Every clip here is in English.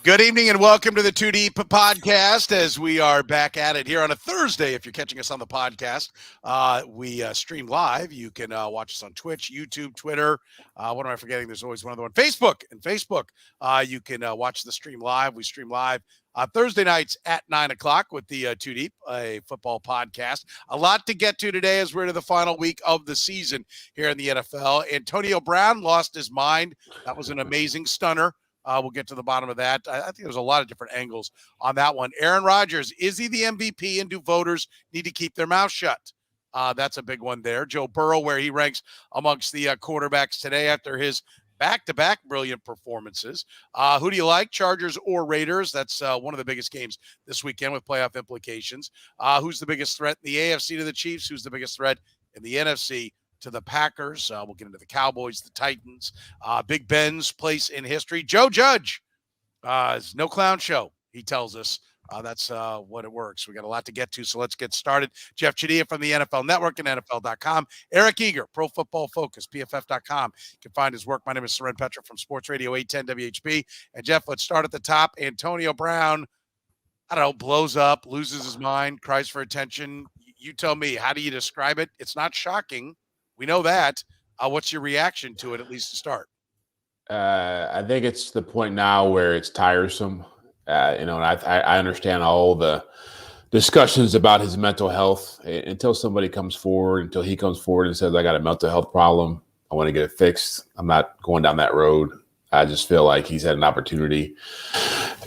Good evening and welcome to the 2 Deep podcast as we are back at it here on a Thursday. If you're catching us on the podcast, we stream live. You can watch us on Twitch, YouTube, Twitter. What am I forgetting? There's always one other one. Facebook. You can watch the stream live. We stream live Thursday nights at 9 o'clock with the 2 Deep, a football podcast. A lot to get to today as we're to the final week of the season here in the NFL. Antonio Brown lost his mind. That was an amazing stunner. We'll get to the bottom of that. I think there's a lot of different angles on that one. Aaron Rodgers, is he the MVP, and do voters need to keep their mouth shut? That's a big one there. Joe Burrow, where he ranks amongst the quarterbacks today after his back-to-back brilliant performances. Who do you like, Chargers or Raiders? That's one of the biggest games this weekend with playoff implications. Who's the biggest threat in the AFC to the Chiefs? Who's the biggest threat in the NFC to the Packers? We'll get into the Cowboys, the Titans, Big Ben's place in history. Joe Judge is no clown show, he tells us. That's what it works. We got a lot to get to, so let's get started. Jeff Chadiha from the NFL Network and NFL.com. Eric Eager, Pro Football Focus, PFF.com. You can find his work. My name is Soren Petro from Sports Radio 810 WHB. And, Jeff, let's start at the top. Antonio Brown, I don't know, blows up, loses his mind, cries for attention. You tell me, how do you describe it? It's not shocking. We know that. What's your reaction to it, at least to start? I think it's the point now where it's tiresome. And I understand all the discussions about his mental health until somebody comes forward, until he comes forward and says, I got a mental health problem. I want to get it fixed. I'm not going down that road. I just feel like he's had an opportunity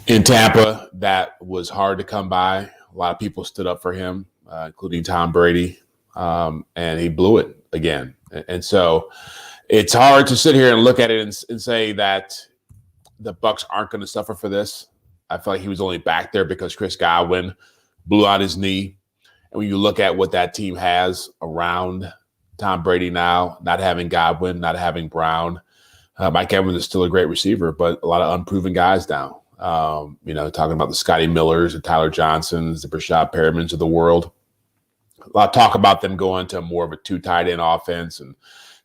in Tampa that was hard to come by. A lot of people stood up for him, including Tom Brady, and he blew it again. And so it's hard to sit here and look at it and say that the Bucs aren't going to suffer for this. I feel like he was only back there because Chris Godwin blew out his knee. And when you look at what that team has around Tom Brady now, not having Godwin, not having Brown, Mike Evans is still a great receiver, but a lot of unproven guys now. Talking about the Scotty Millers, the Tyler Johnsons, the Brashad Perrimans of the world. A lot of talk about them going to more of a two tight end offense and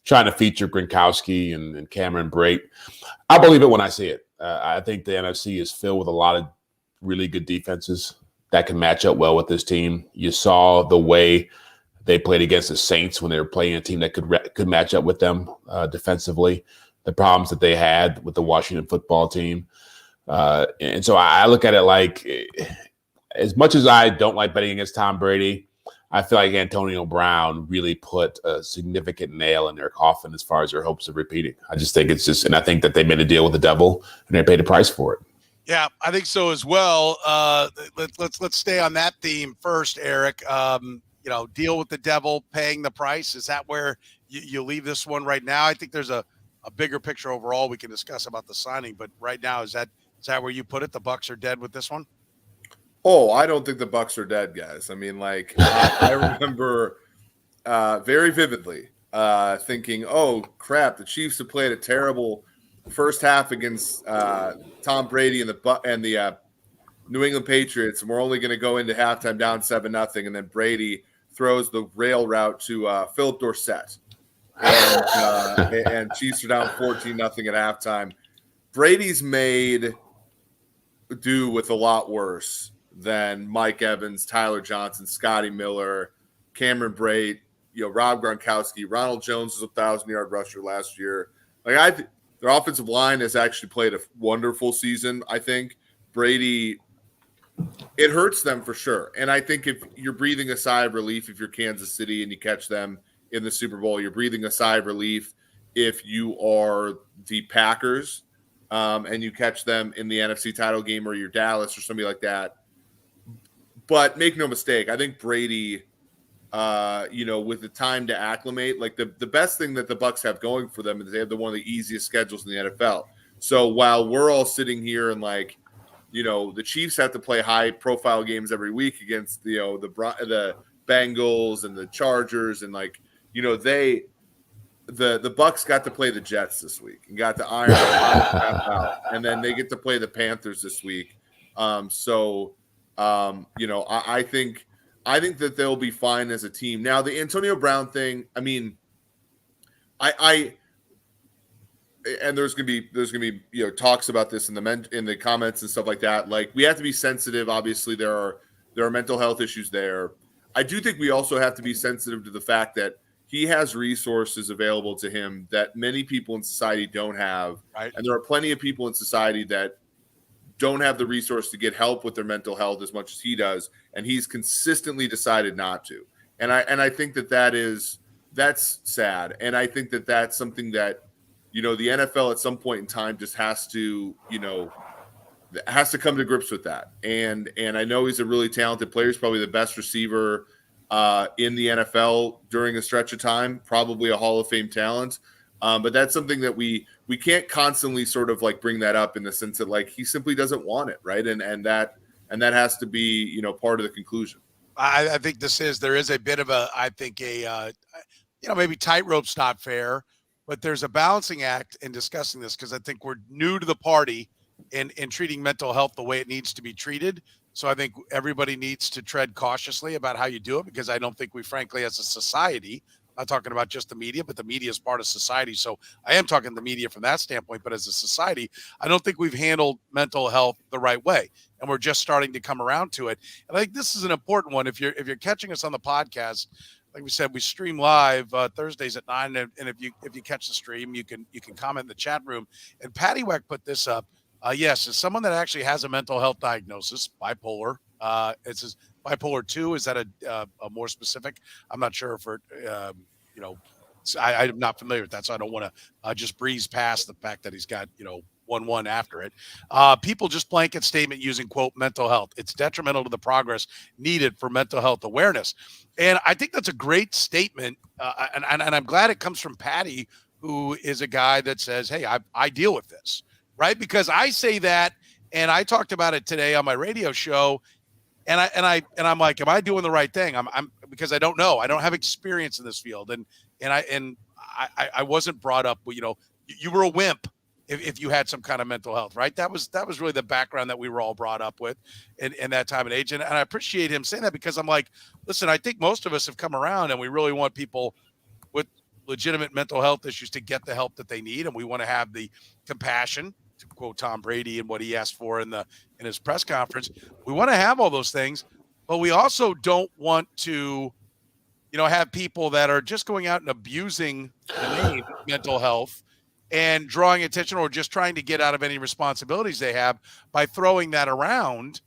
trying to feature Gronkowski and Cameron Brate. I believe it when I see it. I think the NFC is filled with a lot of really good defenses that can match up well with this team. You saw the way they played against the Saints when they were playing a team that could match up with them defensively. The problems that they had with the Washington football team. And so I look at it like, as much as I don't like betting against Tom Brady, I feel like Antonio Brown really put a significant nail in their coffin as far as their hopes of repeating. I just think and I think that they made a deal with the devil and they paid a price for it. Yeah, I think so as well. Let's stay on that theme first, Eric. Deal with the devil, paying the price. Is that where you leave this one right now? I think there's a bigger picture overall we can discuss about the signing, but right now, is that where you put it? The Bucs are dead with this one? Oh, I don't think the Bucs are dead, guys. I mean, I remember very vividly thinking, oh, crap, the Chiefs have played a terrible first half against Tom Brady and the New England Patriots, and we're only going to go into halftime down 7-0, and then Brady throws the rail route to Philip Dorsett, and Chiefs are down 14-0 at halftime. Brady's made do with a lot worse than Mike Evans, Tyler Johnson, Scotty Miller, Cameron Brate, Rob Gronkowski. Ronald Jones was a 1,000-yard rusher last year. Their offensive line has actually played a wonderful season. I think Brady, it hurts them for sure. And I think if you're breathing a sigh of relief, if you're Kansas City and you catch them in the Super Bowl, you're breathing a sigh of relief if you are the Packers and you catch them in the NFC title game, or you're Dallas or somebody like that. But make no mistake, I think Brady, with the time to acclimate, the best thing that the Bucs have going for them is they have one of the easiest schedules in the NFL. So while we're all sitting here and the Chiefs have to play high-profile games every week against the Bengals and the Chargers, and the Bucs got to play the Jets this week and got to iron out, and then they get to play the Panthers this week. I think that they'll be fine as a team. Now, the Antonio Brown thing, I mean, and there's gonna be talks about this in the comments and stuff like that. Like, we have to be sensitive. Obviously, there are mental health issues there. I do think we also have to be sensitive to the fact that he has resources available to him that many people in society don't have, right. And there are plenty of people in society that don't have the resource to get help with their mental health as much as he does, and he's consistently decided not to. And I think that's sad, and I think that's something that the NFL at some point in time just has to come to grips with that. And I know he's a really talented player. He's probably the best receiver in the NFL during a stretch of time, probably a Hall of Fame talent. But that's something that we can't constantly sort of like bring that up in the sense that like he simply doesn't want it, right? And that has to be part of the conclusion. I think there is a bit of maybe tightrope's not fair, but there's a balancing act in discussing this, because I think we're new to the party in treating mental health the way it needs to be treated. So I think everybody needs to tread cautiously about how you do it, because I don't think we, frankly, as a society, I'm not talking about just the media, but the media is part of society. So I am talking the media from that standpoint, but as a society, I don't think we've handled mental health the right way. And we're just starting to come around to it. And I think this is an important one. If you're catching us on the podcast, like we said, we stream live Thursdays at 9. And if you catch the stream, you can comment in the chat room. And Patty Weck put this up. Yes, as someone that actually has a mental health diagnosis, bipolar, it says bipolar 2. Is that a more specific? I'm not sure if I'm not familiar with that, so I don't want to just breeze past the fact that he's got 1-1 after it. People just blanket statement using, quote, mental health. It's detrimental to the progress needed for mental health awareness. And I think that's a great statement. And I'm glad it comes from Patty, who is a guy that says, hey, I deal with this, right? Because I say that, and I talked about it today on my radio show, and I'm like, am I doing the right thing? I'm because I don't know. I don't have experience in this field, and I wasn't brought up with, you were a wimp if you had some kind of mental health, right? That was really the background that we were all brought up with in that time and age. And I appreciate him saying that, because I'm like, listen, I think most of us have come around, and we really want people with legitimate mental health issues to get the help that they need. And we want to have the compassion, to quote Tom Brady and what he asked for in his press conference. We want to have all those things, but we also don't want to, have people that are just going out and abusing the name mental health and drawing attention, or just trying to get out of any responsibilities they have by throwing that around.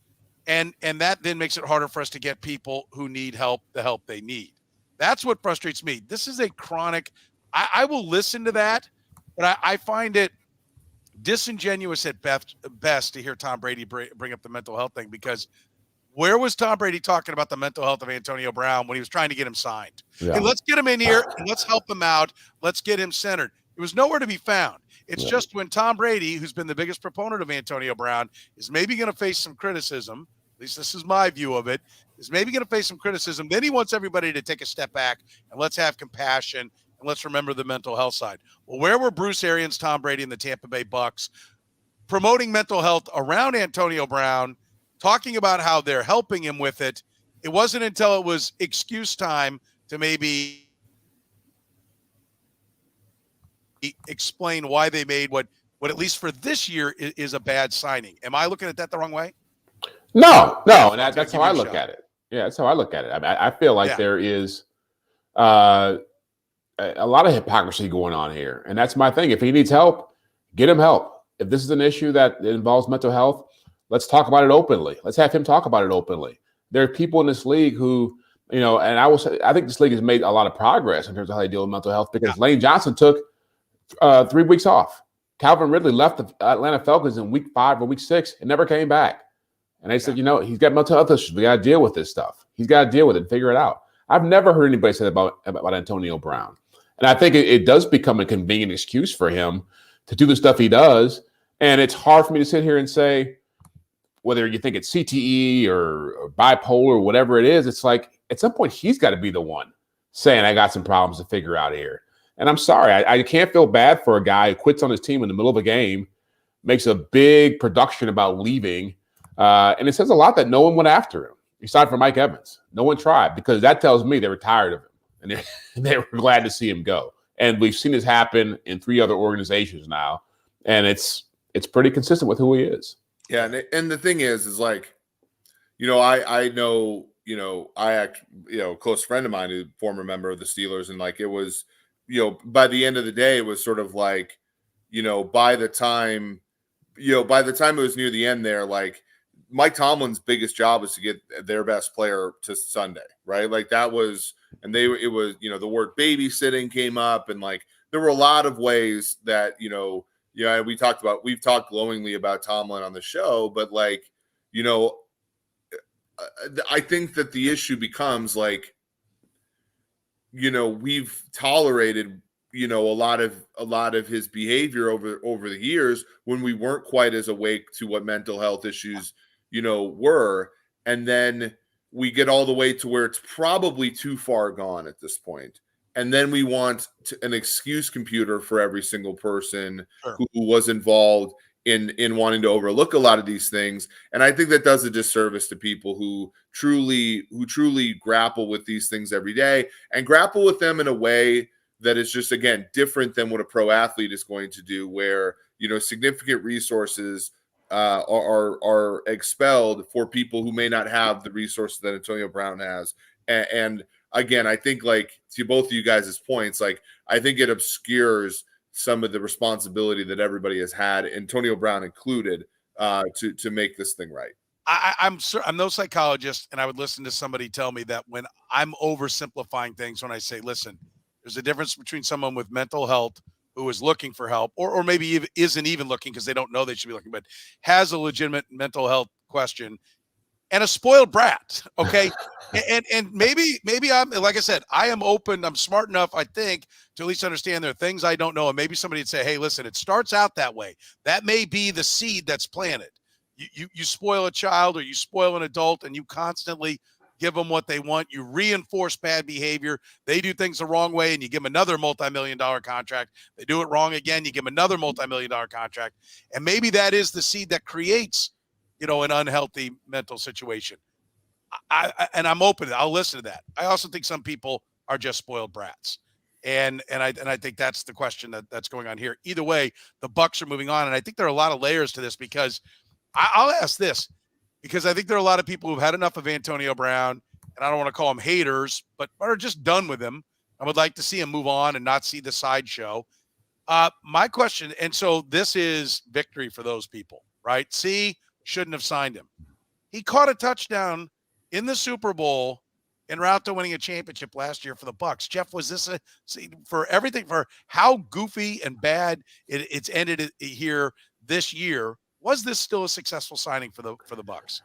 And that then makes it harder for us to get people who need help, the help they need. That's what frustrates me. This is a chronic, I will listen to that, but I find it disingenuous at best to hear Tom Brady bring up the mental health thing, because where was Tom Brady talking about the mental health of Antonio Brown when he was trying to get him signed? Yeah. Hey, let's get him in here and let's help him out. Let's get him centered. It was nowhere to be found. It's just when Tom Brady, who's been the biggest proponent of Antonio Brown, is maybe going to face some criticism, at least this is my view of it, is maybe going to face some criticism. Then he wants everybody to take a step back and let's have compassion and let's remember the mental health side. Well, where were Bruce Arians, Tom Brady, and the Tampa Bay Bucs promoting mental health around Antonio Brown, talking about how they're helping him with it? It wasn't until it was excuse time to maybe explain why they made what at least for this year is a bad signing. Am I looking at that the wrong way? No, and that's how I look at it. Yeah, that's how I look at it. I feel like there is a lot of hypocrisy going on here, and that's my thing. If he needs help, get him help. If this is an issue that involves mental health, let's talk about it openly. Let's have him talk about it openly. There are people in this league who, and I will say, I think this league has made a lot of progress in terms of how they deal with mental health, because Lane Johnson took 3 weeks off. Calvin Ridley left the Atlanta Falcons in week 5 or week 6 and never came back. And they said, he's got mental health issues. We got to deal with this stuff. He's got to deal with it and figure it out. I've never heard anybody say that about Antonio Brown. And I think it does become a convenient excuse for him to do the stuff he does. And it's hard for me to sit here and say, whether you think it's CTE or bipolar or whatever it is, it's like at some point he's got to be the one saying, I got some problems to figure out here. And I'm sorry, I can't feel bad for a guy who quits on his team in the middle of a game, makes a big production about leaving, and it says a lot that no one went after him, aside from Mike Evans. No one tried, because that tells me they were tired of him, and they were glad to see him go. And we've seen this happen in 3 other organizations now, and it's pretty consistent with who he is. Yeah, and the thing is like, I know, a close friend of mine, who's a former member of the Steelers, and like it was, by the end of the day, it was sort of like, by the time it was near the end there, like Mike Tomlin's biggest job was to get their best player to Sunday, right? Like that was, and it was, the word babysitting came up, and like there were a lot of ways that, we've talked glowingly about Tomlin on the show, but like, I think that the issue becomes like, we've tolerated, a lot of his behavior over the years when we weren't quite as awake to what mental health issues, were. And then we get all the way to where it's probably too far gone at this point. And then we want an excuse computer for every single person who was involved in wanting to overlook a lot of these things. And I think that does a disservice to people who truly grapple with these things every day, and grapple with them in a way that is just, again, different than what a pro athlete is going to do, where, significant resources are expelled for people who may not have the resources that Antonio Brown has. And again, I think, like, to both of you guys' points, like, I think it obscures some of the responsibility that everybody has had, Antonio Brown included, to make this thing right. I'm no psychologist, and I would listen to somebody tell me that when I'm oversimplifying things, when I say, listen, there's a difference between someone with mental health who is looking for help, or maybe isn't even looking because they don't know they should be looking, but has a legitimate mental health question, and a spoiled brat. Okay. and maybe I'm, like I said, I am open. I'm smart enough, I think, to at least understand there are things I don't know. And maybe somebody would say, hey, listen, it starts out that way. That may be the seed that's planted. You spoil a child, or you spoil an adult, and you constantly give them what they want. You reinforce bad behavior. They do things the wrong way, and you give them another multi-million-dollar contract. They do it wrong again, you give them another multi-million-dollar contract. And maybe that is the seed that creates, an unhealthy mental situation. And I'm open. I'll listen to that. I also think some people are just spoiled brats. And I think that's the question that's going on here. Either way, the Bucs are moving on. And I think there are a lot of layers to this, because I'll ask this, because I think there are a lot of people who've had enough of Antonio Brown, and I don't want to call them haters, but are just done with him. I would like to see him move on and not see the sideshow. My question, and so this is victory for those people, right? Shouldn't have signed him. He caught a touchdown in the Super Bowl en route to winning a championship last year for the Bucs. Jeff, was this for everything, for how goofy and bad it's ended here this year? Was this still a successful signing for the Bucs?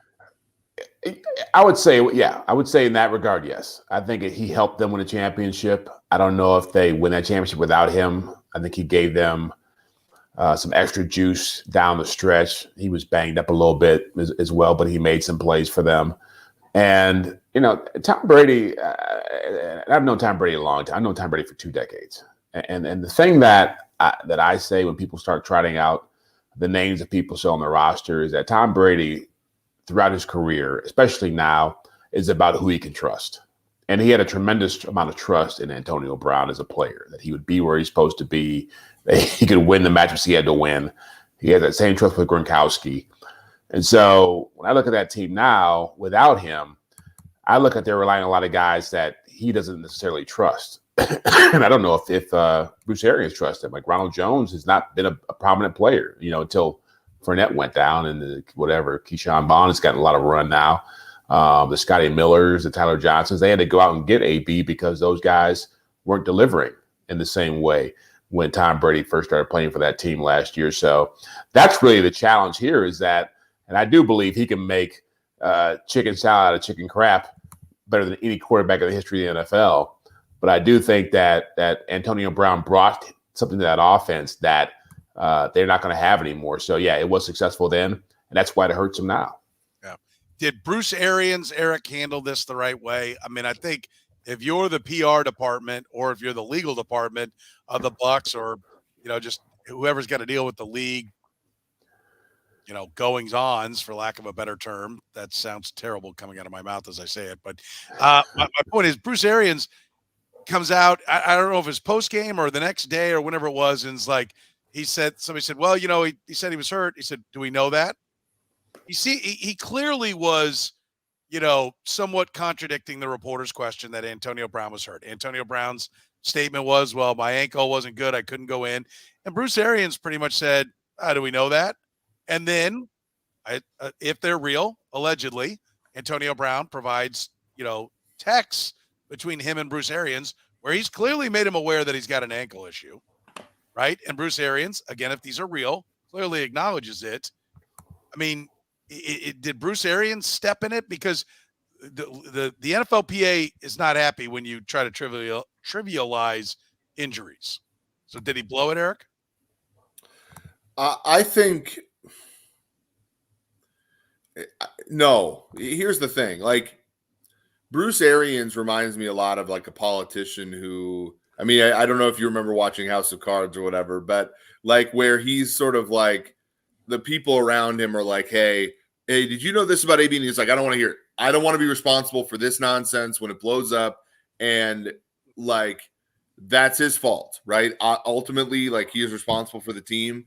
I would say, yeah. I would say in that regard, yes. I think he helped them win a championship. I don't know if they win that championship without him. I think he gave them some extra juice down the stretch. He was banged up a little bit as well, but he made some plays for them. And, Tom Brady, I've known Tom Brady a long time. I've known Tom Brady for 2 decades. And the thing that I say when people start trotting out the names of people still on the roster is that Tom Brady, throughout his career, especially now, is about who he can trust. And he had a tremendous amount of trust in Antonio Brown as a player, that he would be where he's supposed to be, that he could win the matchups he had to win. He had that same trust with Gronkowski. And so when I look at that team now, without him, I look at they're relying on a lot of guys that he doesn't necessarily trust. And I don't know if Bruce Arians trusts him. Like Ronald Jones has not been a prominent player, until Fournette went down, and Keyshawn Vaughn has gotten a lot of run now. The Scotty Millers, the Tyler Johnsons, they had to go out and get AB because those guys weren't delivering in the same way when Tom Brady first started playing for that team last year. So that's really the challenge here, is that, and I do believe he can make chicken salad out of chicken crap better than any quarterback in the history of the NFL. But I do think that Antonio Brown brought something to that offense that they're not going to have anymore. So, yeah, it was successful then, and that's why it hurts them now. Yeah. Did Bruce Arians, Eric, handle this the right way? I mean, I think if you're the PR department, or if you're the legal department of the Bucs, or, just whoever's got to deal with the league, goings-ons, for lack of a better term. That sounds terrible coming out of my mouth as I say it. But my point is, Bruce Arians comes out. I don't know if it was post game or the next day or whenever it was, and it's like somebody said, well, he said he was hurt. He said, do we know that? You see, he clearly was, somewhat contradicting the reporter's question that Antonio Brown was hurt. Antonio Brown's statement was, well, my ankle wasn't good, I couldn't go in. And Bruce Arians pretty much said, do we know that? And then, if they're real, allegedly, Antonio Brown provides, texts between him and Bruce Arians where he's clearly made him aware that he's got an ankle issue, right? And Bruce Arians, again, if these are real, clearly acknowledges it. I mean, did Bruce Arians step in it? Because the NFLPA is not happy when you try to trivialize injuries. So did he blow it, Eric? I think no. Here's the thing. Like, Bruce Arians reminds me a lot of like a politician who, I mean, I don't know if you remember watching House of Cards or whatever, but like where he's sort of like the people around him are like, hey, did you know this about AB? And he's like, I don't want to hear it. I don't want to be responsible for this nonsense when it blows up. And like, that's his fault, right? Ultimately, like, he is responsible for the team.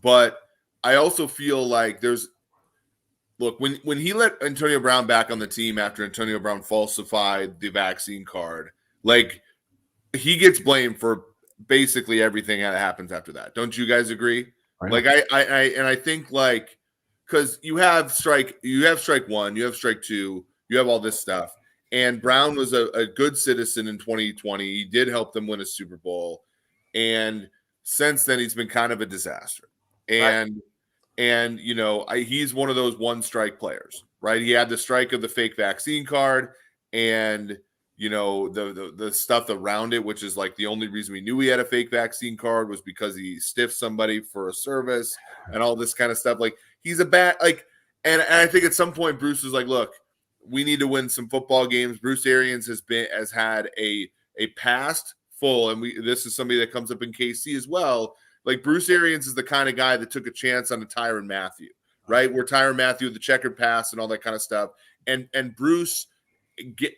But I also feel like look, when he let Antonio Brown back on the team after Antonio Brown falsified the vaccine card, like, he gets blamed for basically everything that happens after that. Don't you guys agree? Right. Like, I think, like, because you have strike one, you have strike two, you have all this stuff. And Brown was a good citizen in 2020. He did help them win a Super Bowl. And since then, he's been kind of a disaster. And he's one of those one strike players, right? He had the strike of the fake vaccine card and, the stuff around it, which is like the only reason we knew he had a fake vaccine card was because he stiffed somebody for a service and all this kind of stuff. Like, he's a bad, like, and I think at some point Bruce was like, look, we need to win some football games. Bruce Arians has had a past full, and this is somebody that comes up in KC as well. Like, Bruce Arians is the kind of guy that took a chance on a Tyrann Mathieu, right? Where Tyrann Mathieu, the checkered pass and all that kind of stuff. And Bruce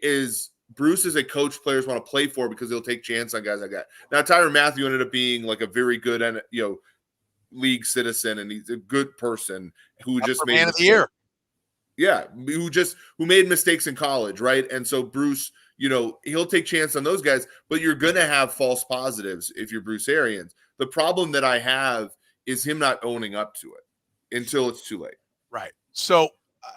is a coach players want to play for because he'll take chance on guys like that. Now, Tyrann Mathieu ended up being like a very good, league citizen, and he's a good person who just made man of the year. Yeah, who made mistakes in college, right? And so Bruce, he'll take chance on those guys, but you're going to have false positives if you're Bruce Arians. The problem that I have is him not owning up to it until it's too late. Right. So,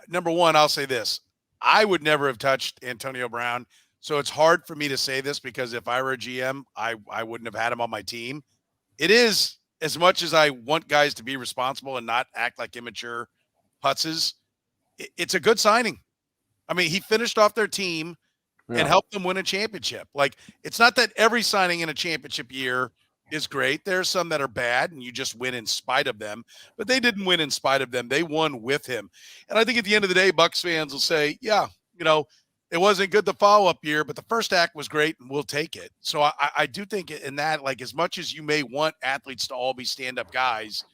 number one, I'll say this. I would never have touched Antonio Brown. So it's hard for me to say this because if I were a GM, I wouldn't have had him on my team. It is, as much as I want guys to be responsible and not act like immature putzes, it's a good signing. I mean, he finished off their team and helped them win a championship. Like, it's not that every signing in a championship year is great. There's some that are bad and you just win in spite of them, but they didn't win in spite of them. They won with him. And I think at the end of the day, Bucs fans will say, yeah, it wasn't good the follow-up year, but the first act was great and we'll take it. So I do think in that, like, as much as you may want athletes to all be stand-up guys,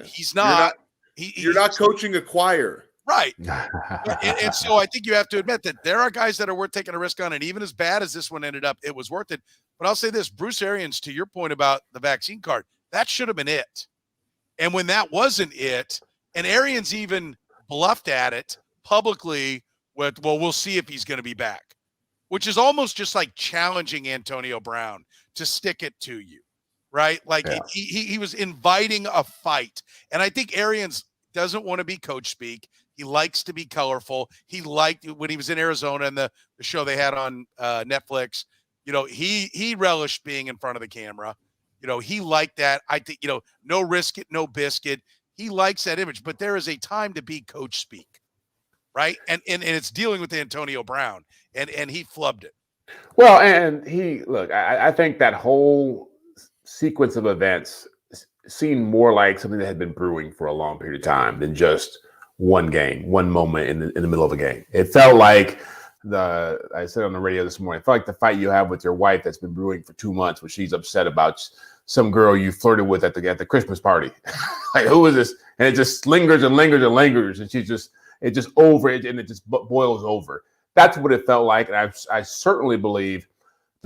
he's not. You're not coaching a choir. Right. and so I think you have to admit that there are guys that are worth taking a risk on. And even as bad as this one ended up, it was worth it. But I'll say this, Bruce Arians, to your point about the vaccine card, that should have been it. And when that wasn't it, and Arians even bluffed at it publicly with, well, we'll see if he's going to be back, which is almost just like challenging Antonio Brown to stick it to you, right? Like, he was inviting a fight. And I think Arians doesn't want to be coach speak. He likes to be colorful. He liked when he was in Arizona and the show they had on Netflix, he relished being in front of the camera. He liked that. I think, no risk it, no biscuit. He likes that image, but there is a time to be coach speak, right? And it's dealing with Antonio Brown, and he flubbed it. Well, and I think that whole sequence of events seemed more like something that had been brewing for a long period of time than just one game, one moment in the middle of a game. It felt like I said on the radio this morning, it felt like the fight you have with your wife that's been brewing for 2 months when she's upset about some girl you flirted with at the Christmas party. Like, who is this? And it just lingers and lingers and lingers, and it just over it, and it just boils over. That's what it felt like. And I certainly believe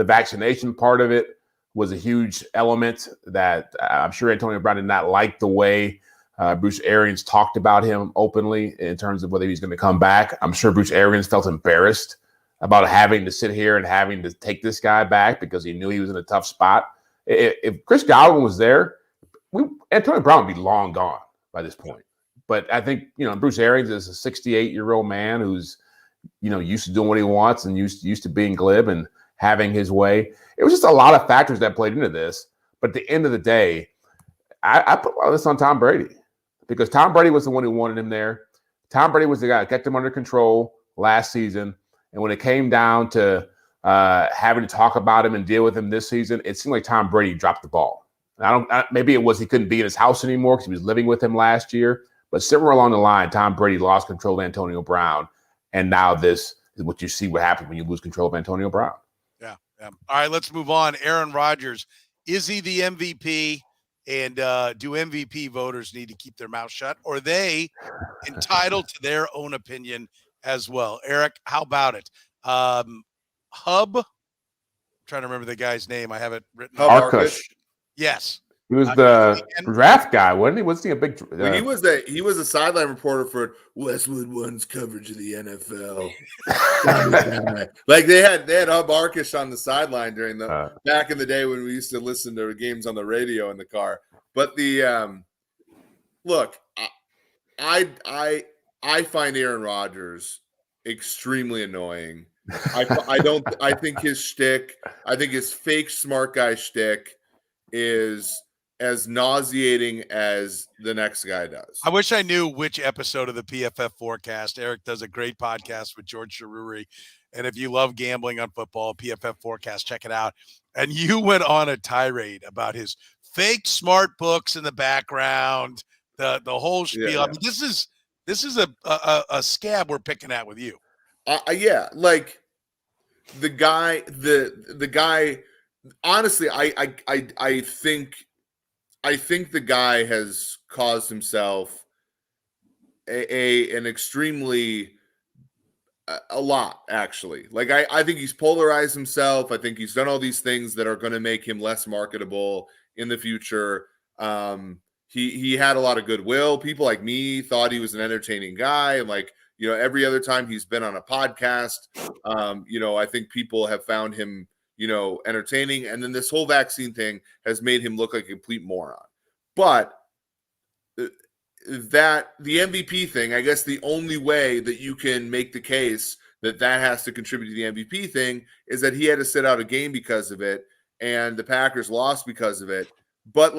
the vaccination part of it was a huge element that I'm sure Antonio Brown did not like the way Bruce Arians talked about him openly in terms of whether he's going to come back. I'm sure Bruce Arians felt embarrassed about having to sit here and having to take this guy back because he knew he was in a tough spot. If Chris Godwin was there, Antonio Brown would be long gone by this point. But I think, Bruce Arians is a 68-year-old man who's, used to doing what he wants and used to being glib and having his way. It was just a lot of factors that played into this. But at the end of the day, I put all this on Tom Brady because Tom Brady was the one who wanted him there. Tom Brady was the guy that kept him under control last season. And when it came down to having to talk about him and deal with him this season, it seemed like Tom Brady dropped the ball. Maybe it was he couldn't be in his house anymore because he was living with him last year. But somewhere along the line, Tom Brady lost control of Antonio Brown. And now this is what you see what happens when you lose control of Antonio Brown. Yeah. All right, let's move on. Aaron Rodgers, is he the MVP? And do MVP voters need to keep their mouth shut? Or are they entitled to their own opinion as well? Eric, how about it? Hub, I'm trying to remember the guy's name. I have it written. Arkush. Yes. He was the draft guy, wasn't he? Wasn't he a big? Well, he was a sideline reporter for Westwood One's coverage of the NFL. Like they had Hub Arkush on the sideline during the back in the day when we used to listen to games on the radio in the car. But the look, I find Aaron Rodgers extremely annoying. I think his shtick, I think his fake smart guy shtick is as nauseating as the next guy does. I wish I knew which episode of the PFF Forecast. Eric does a great podcast with George Cheruri. And if you love gambling on football, PFF Forecast, check it out. And you went on a tirade about his fake smart books in the background, the whole spiel. Yeah. I mean, this is a scab we're picking at with you. Yeah, like the guy, honestly, I think the guy has caused himself an extremely a lot, actually. Like I think he's polarized himself. I think he's done all these things that are going to make him less marketable in the future. He had a lot of goodwill. People like me thought he was an entertaining guy, and every other time he's been on a podcast, I think people have found him entertaining. And then this whole vaccine thing has made him look like a complete moron. But that the MVP thing, I guess the only way that you can make the case that has to contribute to the MVP thing is that he had to sit out a game because of it, and the Packers lost because of it. But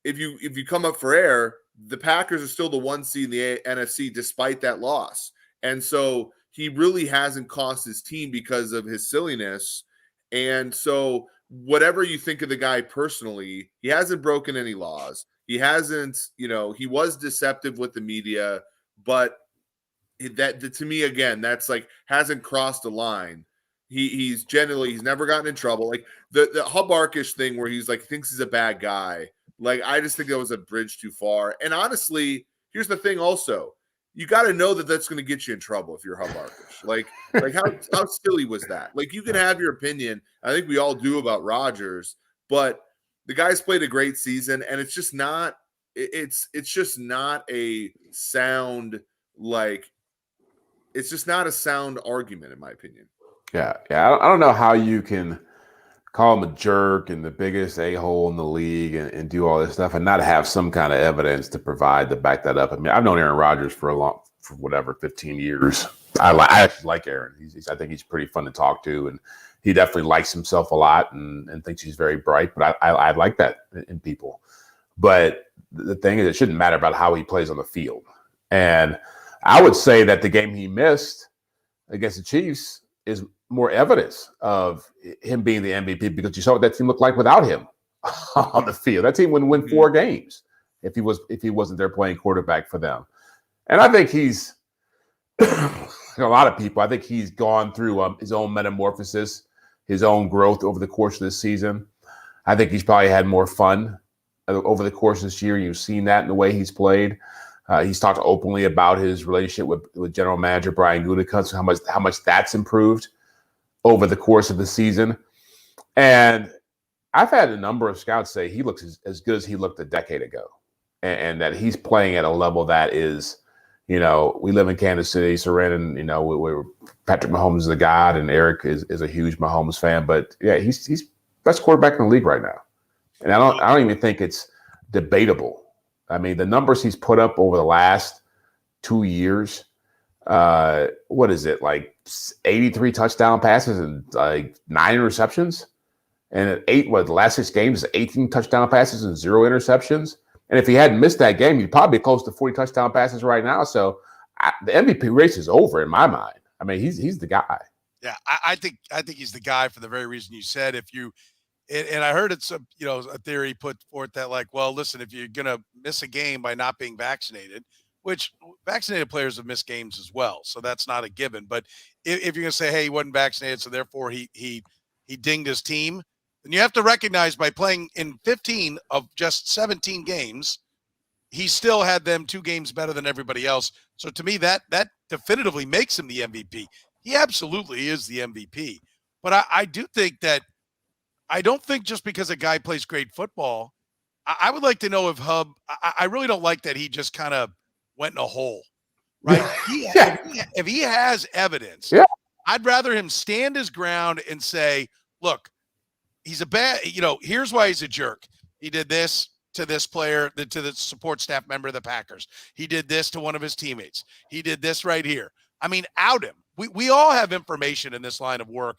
if you come up for air, the Packers are still the 1 seed in the NFC despite that loss. And so he really hasn't cost his team because of his silliness. And so whatever you think of the guy personally, he hasn't broken any laws. He hasn't, he was deceptive with the media, but that to me, again, that's hasn't crossed a line. He's never gotten in trouble. Like the Hub Arkush thing where he's thinks he's a bad guy. I just think that was a bridge too far. And honestly, here's the thing also. You got to know that that's going to get you in trouble if you're Hub Arkush. How silly was that? You can have your opinion. I think we all do about Rodgers, but the guy's played a great season, and it's just not. It's just not a sound It's just not a sound argument, in my opinion. Yeah. I don't know how you can call him a jerk and the biggest a-hole in the league and do all this stuff and not have some kind of evidence to provide to back that up. I mean, I've known Aaron Rodgers for 15 years. I actually like Aaron. I think he's pretty fun to talk to, and he definitely likes himself a lot and thinks he's very bright. But I like that in people. But the thing is, it shouldn't matter about how he plays on the field. And I would say that the game he missed against the Chiefs is more evidence of him being the MVP because you saw what that team looked like without him on the field. That team wouldn't win 4 games if he wasn't there playing quarterback for them. And I think he's a lot of people. I think he's gone through his own metamorphosis, his own growth over the course of this season. I think he's probably had more fun over the course of this year. You've seen that in the way he's played. He's talked openly about his relationship with general manager Brian Gutekunst, how much that's improved over the course of the season. And I've had a number of scouts say he looks as good as he looked a decade ago, and that he's playing at a level that is, we live in Kansas City, Soren, and we're Patrick Mahomes is the god, and Eric is a huge Mahomes fan. But yeah, he's best quarterback in the league right now, and I don't even think it's debatable. I mean, the numbers he's put up over the last 2 years, what is it, like 83 touchdown passes and like 9 interceptions? And at the last 6 games, 18 touchdown passes and 0 interceptions. And if he hadn't missed that game, he'd probably be close to 40 touchdown passes right now. So the MVP race is over in my mind. I mean, he's the guy. Yeah, I think he's the guy for the very reason you said. And I heard it's a theory put forth that, like, well, listen, if you're gonna miss a game by not being vaccinated, which vaccinated players have missed games as well, so that's not a given. But if you're gonna say, hey, he wasn't vaccinated, so therefore he dinged his team, then you have to recognize by playing in 15 of just 17 games, he still had them 2 games better than everybody else. So to me, that definitively makes him the MVP. He absolutely is the MVP. But I do think that I don't think just because a guy plays great football, I would like to know if Hub, I really don't like that he just kind of went in a hole, right? If he has evidence, I'd rather him stand his ground and say, look, he's a bad, here's why he's a jerk. He did this to this player, to the support staff member of the Packers. He did this to one of his teammates. He did this right here. I mean, out him. We all have information in this line of work.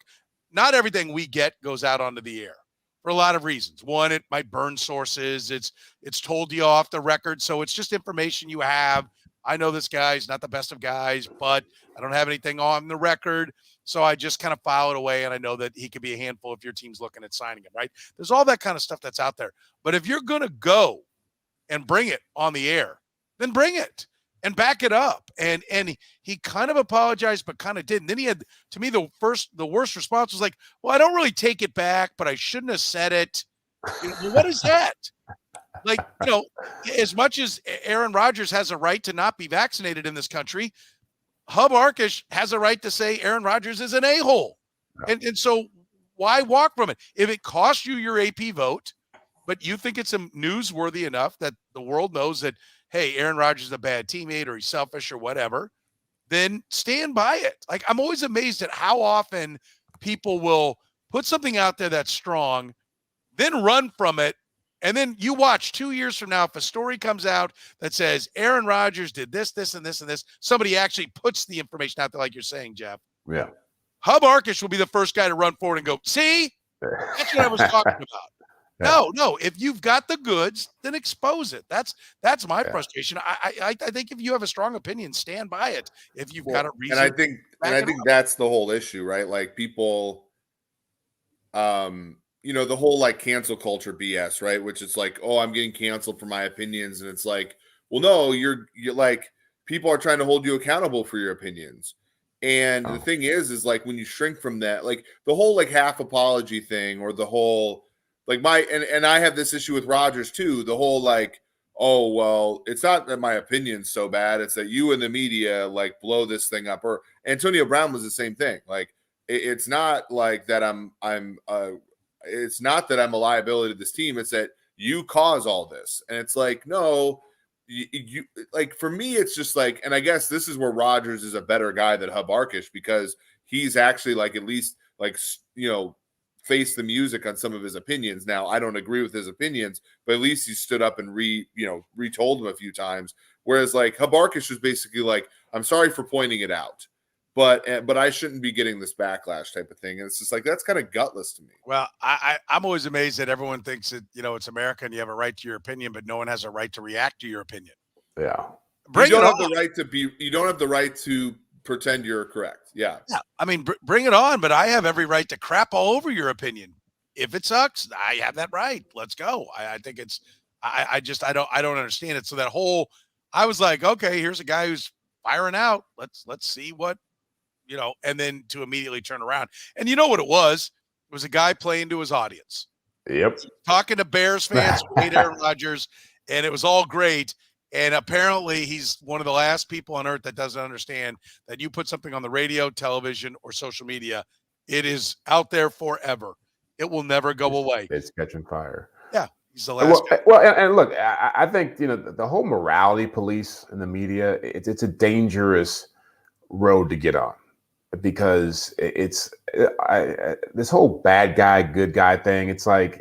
Not everything we get goes out onto the air for a lot of reasons. One, it might burn sources. It's told you off the record. So it's just information you have. I know this guy's not the best of guys, but I don't have anything on the record. So I just kind of file it away. And I know that he could be a handful if your team's looking at signing him, right? There's all that kind of stuff that's out there. But if you're going to go and bring it on the air, then bring it and back it up. And he kind of apologized, but kind of didn't. Then he had, to me, the worst response was like, well, I don't really take it back, but I shouldn't have said it. What is that? Like, as much as Aaron Rodgers has a right to not be vaccinated in this country, Hub Arkush has a right to say Aaron Rodgers is an a-hole. And so why walk from it? If it costs you your AP vote, but you think it's newsworthy enough that the world knows that, hey, Aaron Rodgers is a bad teammate or he's selfish or whatever, then stand by it. Like, I'm always amazed at how often people will put something out there that's strong, then run from it. And then you watch 2 years from now, if a story comes out that says Aaron Rodgers did this, this, and this, and this, somebody actually puts the information out there, like you're saying, Jeff. Yeah. Hub Arkush will be the first guy to run forward and go, see, that's what I was talking about. Yeah. No. If you've got the goods, then expose it. That's my frustration. I think if you have a strong opinion, stand by it. If you've got a reason. And I think that's the whole issue, right? Like, people, the whole like cancel culture BS, right? Which is like, oh, I'm getting canceled for my opinions. And it's like, well, no, you're like, people are trying to hold you accountable for your opinions. And the thing is like, when you shrink from that, like the whole like half apology thing, or the whole, like and I have this issue with Rodgers too. The whole like, oh, well, it's not that my opinion's so bad. It's that you and the media like blow this thing up. Or Antonio Brown was the same thing. Like, it's not like that it's not that I'm a liability to this team. It's that you cause all this. And it's like, no, you like, for me, it's just like, and I guess this is where Rodgers is a better guy than Hub Arkush, because he's actually like, at least like, face the music on some of his opinions. Now, I don't agree with his opinions, but at least he stood up and retold them a few times. Whereas like Hub Arkush was basically like, I'm sorry for pointing it out, but I shouldn't be getting this backlash type of thing. And it's just like, that's kind of gutless to me. Well, I'm always amazed that everyone thinks that, it's America and you have a right to your opinion, but no one has a right to react to your opinion. Yeah. You don't have the right to pretend you're correct. Yeah. I mean, bring it on, but I have every right to crap all over your opinion. If it sucks, I have that right. Let's go. I think it's, I don't understand it. So that whole, I was like, okay, here's a guy who's firing out. Let's see what, and then to immediately turn around. And you know what it was? It was a guy playing to his audience. Yep. Talking to Bears fans who hate Aaron Rodgers, and it was all great. And apparently he's one of the last people on earth that doesn't understand that you put something on the radio, television, or social media, it is out there forever. It will never go away. It's catching fire. Yeah, he's the last guy. Well, and look, I think the whole morality police in the media. It's a dangerous road to get on, because it's this whole bad guy, good guy thing. It's like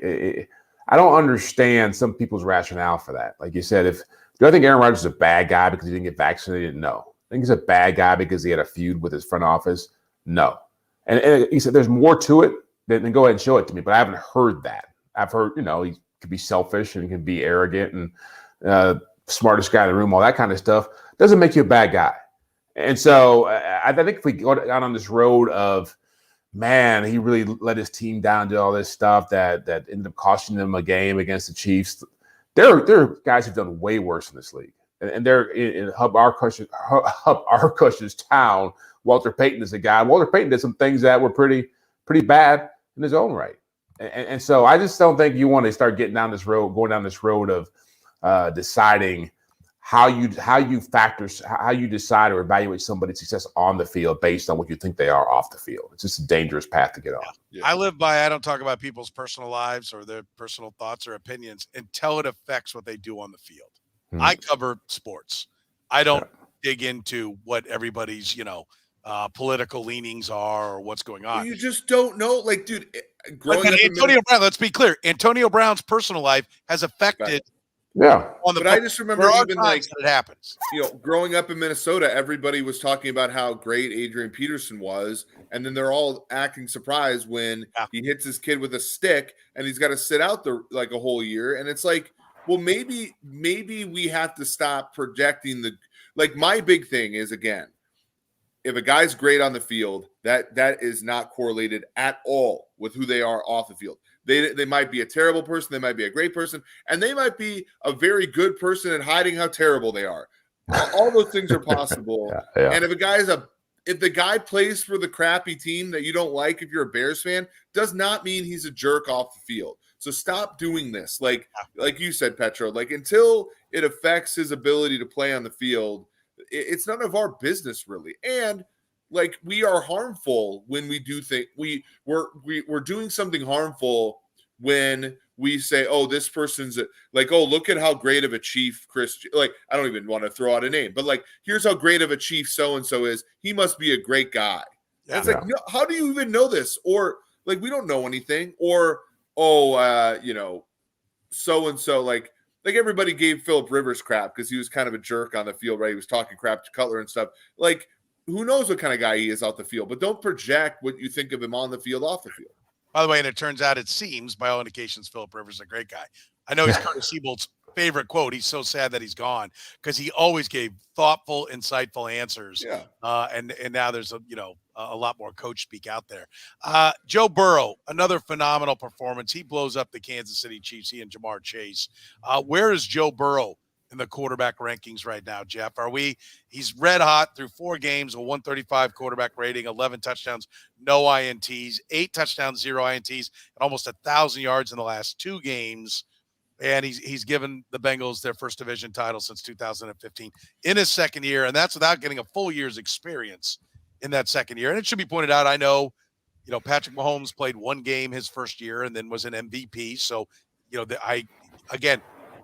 I don't understand some people's rationale for that. Like you said, do I think Aaron Rodgers is a bad guy because he didn't get vaccinated? No. I think he's a bad guy because he had a feud with his front office? No. And he said there's more to it. Then go ahead and show it to me. But I haven't heard that. I've heard, he could be selfish and he can be arrogant and smartest guy in the room, all that kind of stuff. Doesn't make you a bad guy. And so I think if we go out on this road of, man, he really let his team down, did all this stuff that ended up costing them a game against the Chiefs. There are guys who've done way worse in this league. And they're in Hub Arkush's town. Walter Payton is a guy. Walter Payton did some things that were pretty bad in his own right. And so I just don't think you want to start going down this road of deciding how you decide or evaluate somebody's success on the field based on what you think they are off the field. It's just a dangerous path to get on. Yeah. I don't talk about people's personal lives or their personal thoughts or opinions until it affects what they do on the field. I cover sports. I don't dig into what everybody's, political leanings are or what's going on. Well, you just don't know. Like, dude, Antonio Brown, let's be clear. Antonio Brown's personal life has affected on the But I just remember even like it happens. Growing up in Minnesota, everybody was talking about how great Adrian Peterson was, and then they're all acting surprised when he hits his kid with a stick and he's got to sit out there like a whole year. And it's like, well, maybe we have to stop projecting my big thing is, again, if a guy's great on the field, that is not correlated at all with who they are off the field. They might be a terrible person, they might be a great person, and they might be a very good person and hiding how terrible they are. All those things are possible. And if the guy plays for the crappy team that you don't like, if you're a Bears fan, does not mean he's a jerk off the field. So stop doing this. Like you said, Petro, until it affects his ability to play on the field, it's none of our business really. And we are harmful when we do think we're doing something harmful when we say, oh, this person's look at how great of a chief Chris, I don't even want to throw out a name, but here's how great of a chief so-and-so is. He must be a great guy. Yeah. It's no, how do you even know this? Or we don't know anything. Or, so-and-so, everybody gave Phillip Rivers crap because he was kind of a jerk on the field, right? He was talking crap to Cutler and stuff. Who knows what kind of guy he is out the field, but don't project what you think of him on the field, off the field. By the way, and it seems, by all indications, Phillip Rivers is a great guy. I know he's Curtis Siebel's favorite quote. He's so sad that he's gone because he always gave thoughtful, insightful answers. Yeah. And now there's a lot more coach speak out there. Joe Burrow, another phenomenal performance. He blows up the Kansas City Chiefs. He and Jamar Chase. Where is Joe Burrow in the quarterback rankings right now, Jeff? He's red hot through 4 games, a 135 quarterback rating, 11 touchdowns, no INTs, 8 touchdowns, 0 INTs, and almost 1,000 yards in the last 2 games. And he's given the Bengals their first division title since 2015 in his second year. And that's without getting a full year's experience in that second year. And it should be pointed out, I know, Patrick Mahomes played 1 game his first year and then was an MVP. So,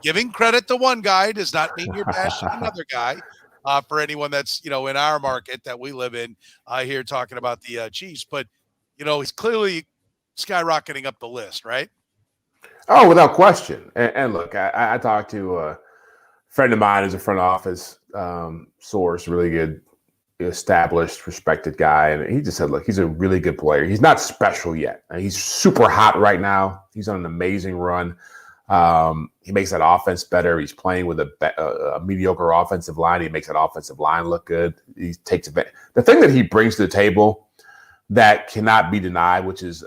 giving credit to one guy does not mean you're bashing another guy. For anyone that's, in our market that we live in here talking about the Chiefs. But, he's clearly skyrocketing up the list, right? Oh, without question. And look, I talked to a friend of mine who's a front office source, really good, established, respected guy. And he just said, look, he's a really good player. He's not special yet. He's super hot right now. He's on an amazing run. He makes that offense better. He's playing with a mediocre offensive line. He makes that offensive line look good. He takes advantage. The thing that he brings to the table that cannot be denied, which is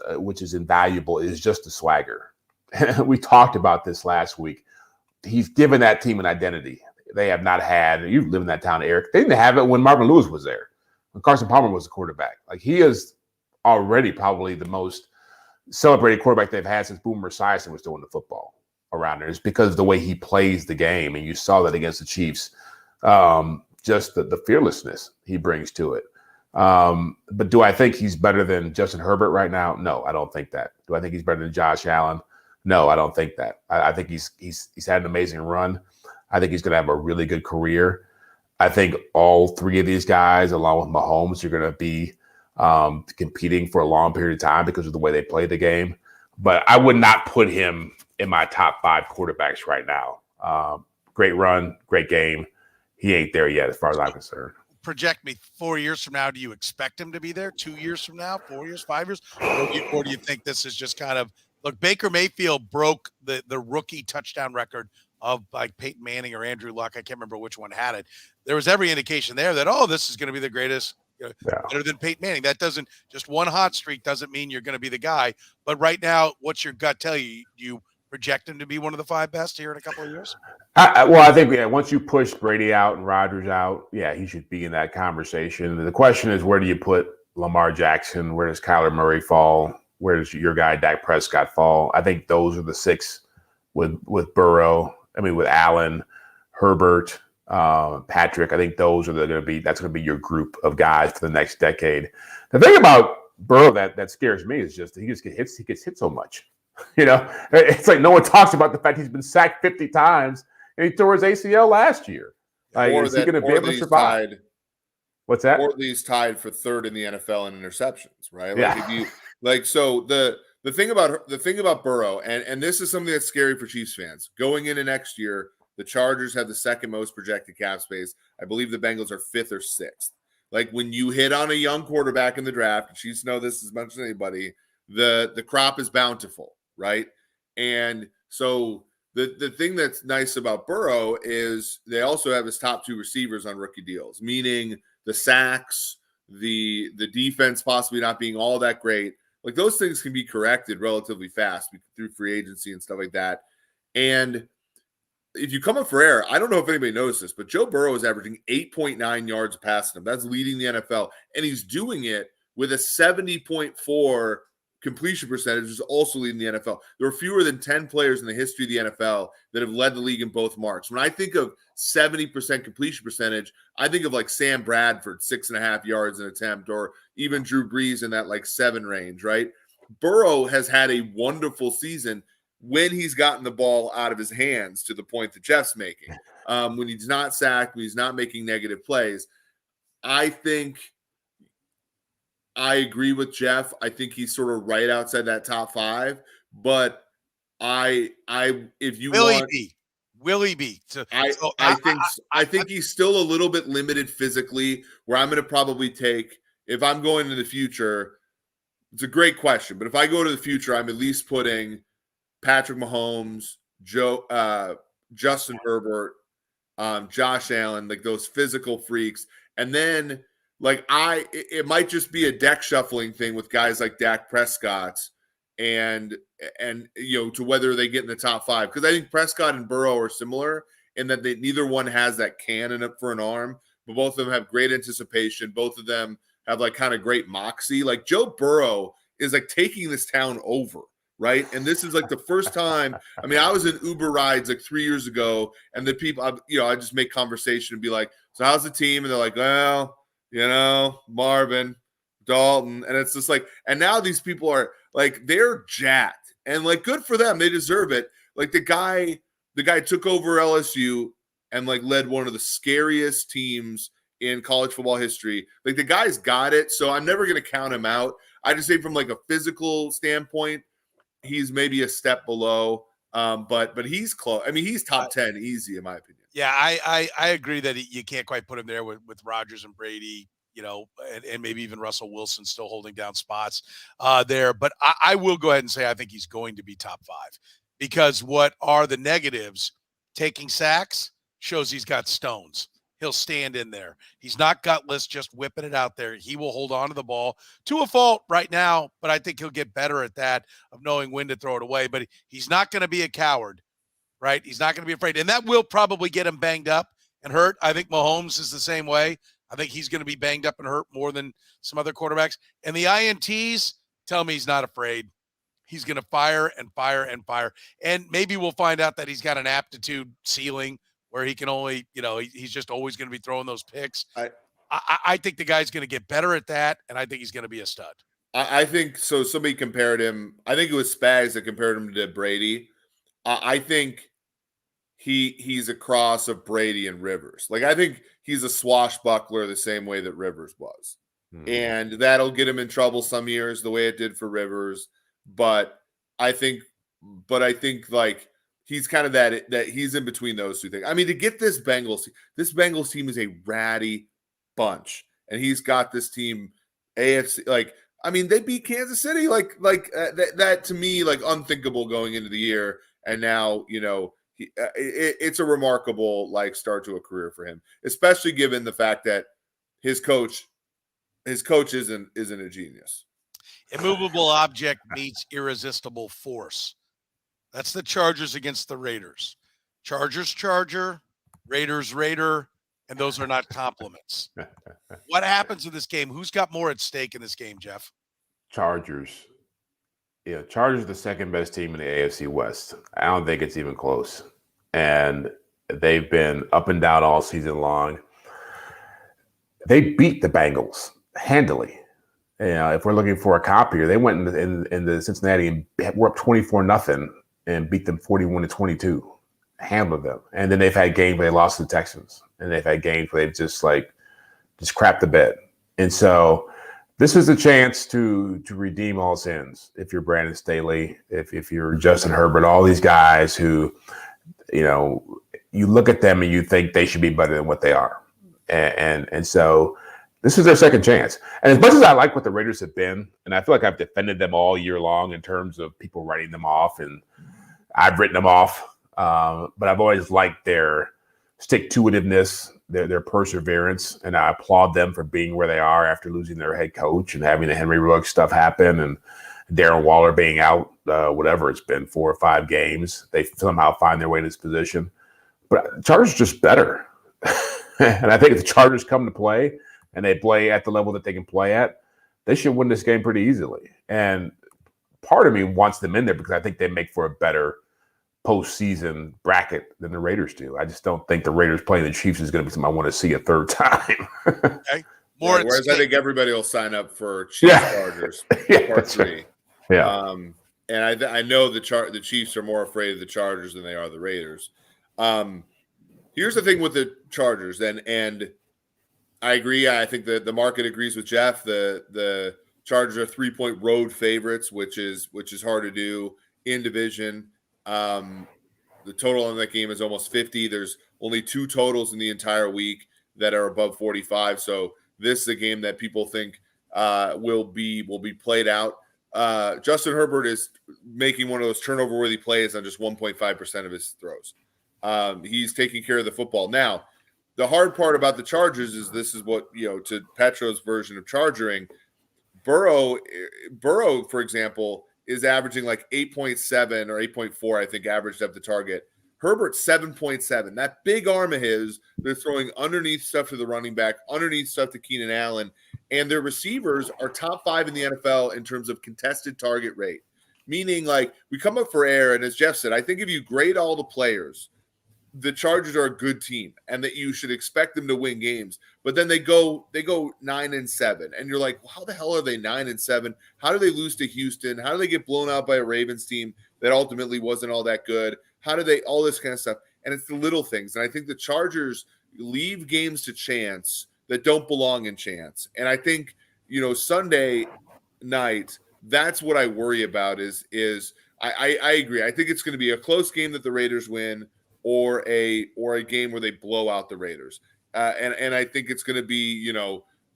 invaluable, is just the swagger. We talked about this last week. He's given that team an identity they have not had. You live in that town, Eric. They didn't have it when Marvin Lewis was there, when Carson Palmer was the quarterback. He is already probably the most celebrated quarterback they've had since Boomer Esiason was doing the football around there. It's because of the way he plays the game, and you saw that against the Chiefs. Just the fearlessness he brings to it. But do I think he's better than Justin Herbert right now? No, I don't think that. Do I think he's better than Josh Allen? No, I don't think that. I think he's had an amazing run. I think he's going to have a really good career. I think all three of these guys, along with Mahomes, are going to be competing for a long period of time because of the way they play the game. But I would not put him in my top 5 quarterbacks right now. Great run, great game. He ain't there yet as far as I'm concerned. Project me 4 years from now. Do you expect him to be there 2 years from now, 4 years, 5 years? Or do you think this is just kind of – look, Baker Mayfield broke the rookie touchdown record of like Peyton Manning or Andrew Luck. I can't remember which one had it. There was every indication there that, this is going to be the greatest, better than Peyton Manning. That doesn't – just one hot streak doesn't mean you're going to be the guy. But right now, what's your gut tell you? Do you project him to be one of the 5 best here in a couple of years? I think once you push Brady out and Rodgers out, he should be in that conversation. The question is, where do you put Lamar Jackson? Where does Kyler Murray fall? Where does your guy Dak Prescott fall? I think those are the 6 with Burrow. I mean, with Allen, Herbert, Patrick. I think those are that's going to be your group of guys for the next decade. The thing about Burrow that scares me is just he gets hit so much. It's like no one talks about the fact he's been sacked 50 times. And he tore his ACL last year. Is he going to be able to survive? What's that? Portly's tied for 3rd in the NFL in interceptions, right? Like so the thing about Burrow, and this is something that's scary for Chiefs fans. Going into next year, the Chargers have the 2nd most projected cap space. I believe the Bengals are 5th or 6th. Like when you hit on a young quarterback in the draft, and Chiefs know this as much as anybody, the crop is bountiful, right? And so the thing that's nice about Burrow is they also have his top 2 receivers on rookie deals, meaning the sacks, the defense possibly not being all that great. Like those things can be corrected relatively fast through free agency and stuff like that. And if you come up for air, I don't know if anybody knows this, but Joe Burrow is averaging 8.9 yards passing him. That's leading the NFL. And he's doing it with a 70.4 completion percentage, is also leading the NFL. There are fewer than 10 players in the history of the NFL that have led the league in both marks. When I think of 70% completion percentage, I think of like Sam Bradford, 6.5 yards an attempt, or even Drew Brees in that like 7 range, right? Burrow has had a wonderful season when he's gotten the ball out of his hands, to the point that Jeff's making. When he's not sacked, when he's not making negative plays. I think I agree with Jeff. I think he's sort of right outside that top 5. But if you will he be? I think he's still a little bit limited physically. Where I'm going to probably take, if I'm going to the future, it's a great question. But if I go to the future, I'm at least putting Patrick Mahomes, Justin Herbert, Josh Allen, like those physical freaks, and then. It might just be a deck shuffling thing with guys like Dak Prescott and to whether they get in the top 5. Because I think Prescott and Burrow are similar in that neither one has that cannon up for an arm, but both of them have great anticipation. Both of them have like kind of great moxie. Like Joe Burrow is like taking this town over, right? And this is like the first time. I mean, I was in Uber rides like 3 years ago, and the people, I just make conversation and be like, "So how's the team?" And they're like, "Well, Marvin, Dalton." And it's just like, and now these people are like, they're jacked, and like, good for them. They deserve it. Like the guy took over LSU and like led one of the scariest teams in college football history. Like the guy's got it. So I'm never going to count him out. I just say from like a physical standpoint, he's maybe a step below. But he's close. I mean, he's top 10 easy in my opinion. Yeah, I agree that you can't quite put him there with Rodgers and Brady, and maybe even Russell Wilson still holding down spots there. But I will go ahead and say I think he's going to be top 5, because what are the negatives? Taking sacks shows he's got stones. He'll stand in there. He's not gutless, just whipping it out there. He will hold on to the ball to a fault right now, but I think he'll get better at that, of knowing when to throw it away. But he's not going to be a coward. Right? He's not going to be afraid. And that will probably get him banged up and hurt. I think Mahomes is the same way. I think he's going to be banged up and hurt more than some other quarterbacks. And the INTs tell me he's not afraid. He's going to fire and fire and fire. And maybe we'll find out that he's got an aptitude ceiling where he can only, he's just always going to be throwing those picks. I think the guy's going to get better at that, and I think he's going to be a stud. I think so. Somebody compared him. I think it was Spags that compared him to Brady. I think he's a cross of Brady and Rivers. Like, I think he's a swashbuckler the same way that Rivers was. And that'll get him in trouble some years the way it did for Rivers. But I think like he's kind of that he's in between those two things. I mean, to get this Bengals team is a ratty bunch. And he's got this team AFC, like, I mean, they beat Kansas City, that to me, like, unthinkable going into the year. And now, it's a remarkable, like, start to a career for him, especially given the fact that his coach isn't a genius. Immovable object meets irresistible force. That's the Chargers against the Raiders. Chargers, Charger, Raiders, Raider, and those are not compliments. What happens in this game? Who's got more at stake in this game, Jeff? Chargers. Yeah, Chargers are the second best team in the AFC West. I don't think it's even close. And they've been up and down all season long. They beat the Bengals handily. If we're looking for a comp here, they went in the Cincinnati and were up 24-0 and beat them 41-22. Handled them. And then they've had games where they lost to the Texans. And they've had games where they've just crapped the bed. And so this is a chance to redeem all sins. If you're Brandon Staley, if you're Justin Herbert, all these guys who, you look at them and you think they should be better than what they are. And so this is their second chance. And as much as I like what the Raiders have been, and I feel like I've defended them all year long in terms of people writing them off, and I've written them off, but I've always liked their stick-to-itiveness, their perseverance, and I applaud them for being where they are after losing their head coach and having the Henry Ruggs stuff happen and Darren Waller being out, whatever it's been, 4 or 5 games. They somehow find their way in this position. But Chargers are just better. And I think if the Chargers come to play and they play at the level that they can play at, they should win this game pretty easily. And part of me wants them in there because I think they make for a better postseason bracket than the Raiders do. I just don't think the Raiders playing the Chiefs is going to be something I want to see a third time. Okay. Whereas I think everybody will sign up for Chiefs Chargers part 3. Right. Yeah. And I know the Chiefs are more afraid of the Chargers than they are the Raiders. Here's the thing with the Chargers, and I agree. I think the market agrees with Jeff. The Chargers are 3-point road favorites, which is hard to do in division. The total on that game is almost 50. There's only 2 totals in the entire week that are above 45. So this is a game that people think will be played out. Justin Herbert is making one of those turnover-worthy plays on just 1.5% of his throws. He's taking care of the football. Now, the hard part about the Chargers is this is what, to Petro's version of chargering, Burrow, for example, is averaging like 8.7 or 8.4, I think, averaged up the target. Herbert, 7.7. That big arm of his, they're throwing underneath stuff to the running back, underneath stuff to Keenan Allen, and their receivers are top 5 in the NFL in terms of contested target rate. Meaning, like, we come up for air, and as Jeff said, I think if you grade all the players, the Chargers are a good team and that you should expect them to win games. But then they go 9-7. And you're like, well, how the hell are they 9-7? How do they lose to Houston? How do they get blown out by a Ravens team that ultimately wasn't all that good? How do they, all this kind of stuff. And it's the little things. And I think the Chargers leave games to chance that don't belong in chance. And I think, Sunday night, that's what I worry about is I agree. I think it's going to be a close game that the Raiders win, or a game where they blow out the Raiders. And I think it's going to be,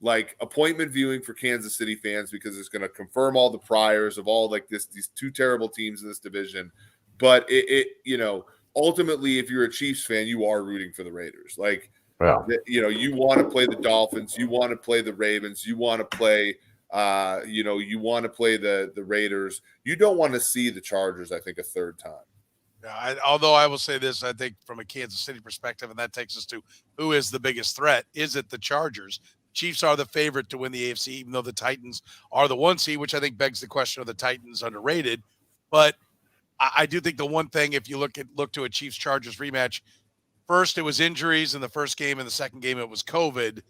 like appointment viewing for Kansas City fans because it's going to confirm all the priors of all like these 2 terrible teams in this division. But ultimately, if you're a Chiefs fan, you are rooting for the Raiders. Like, you want to play the Dolphins, you want to play the Ravens, you want to play, you want to play the Raiders. You don't want to see the Chargers, I think, a third time. Although I will say this, I think from a Kansas City perspective, and that takes us to who is the biggest threat. Is it the Chargers? Chiefs are the favorite to win the AFC, even though the Titans are the 1 seed, which I think begs the question, are the Titans underrated? But I do think the one thing, if you look to a Chiefs-Chargers rematch, first it was injuries in the first game, and the second game it was COVID.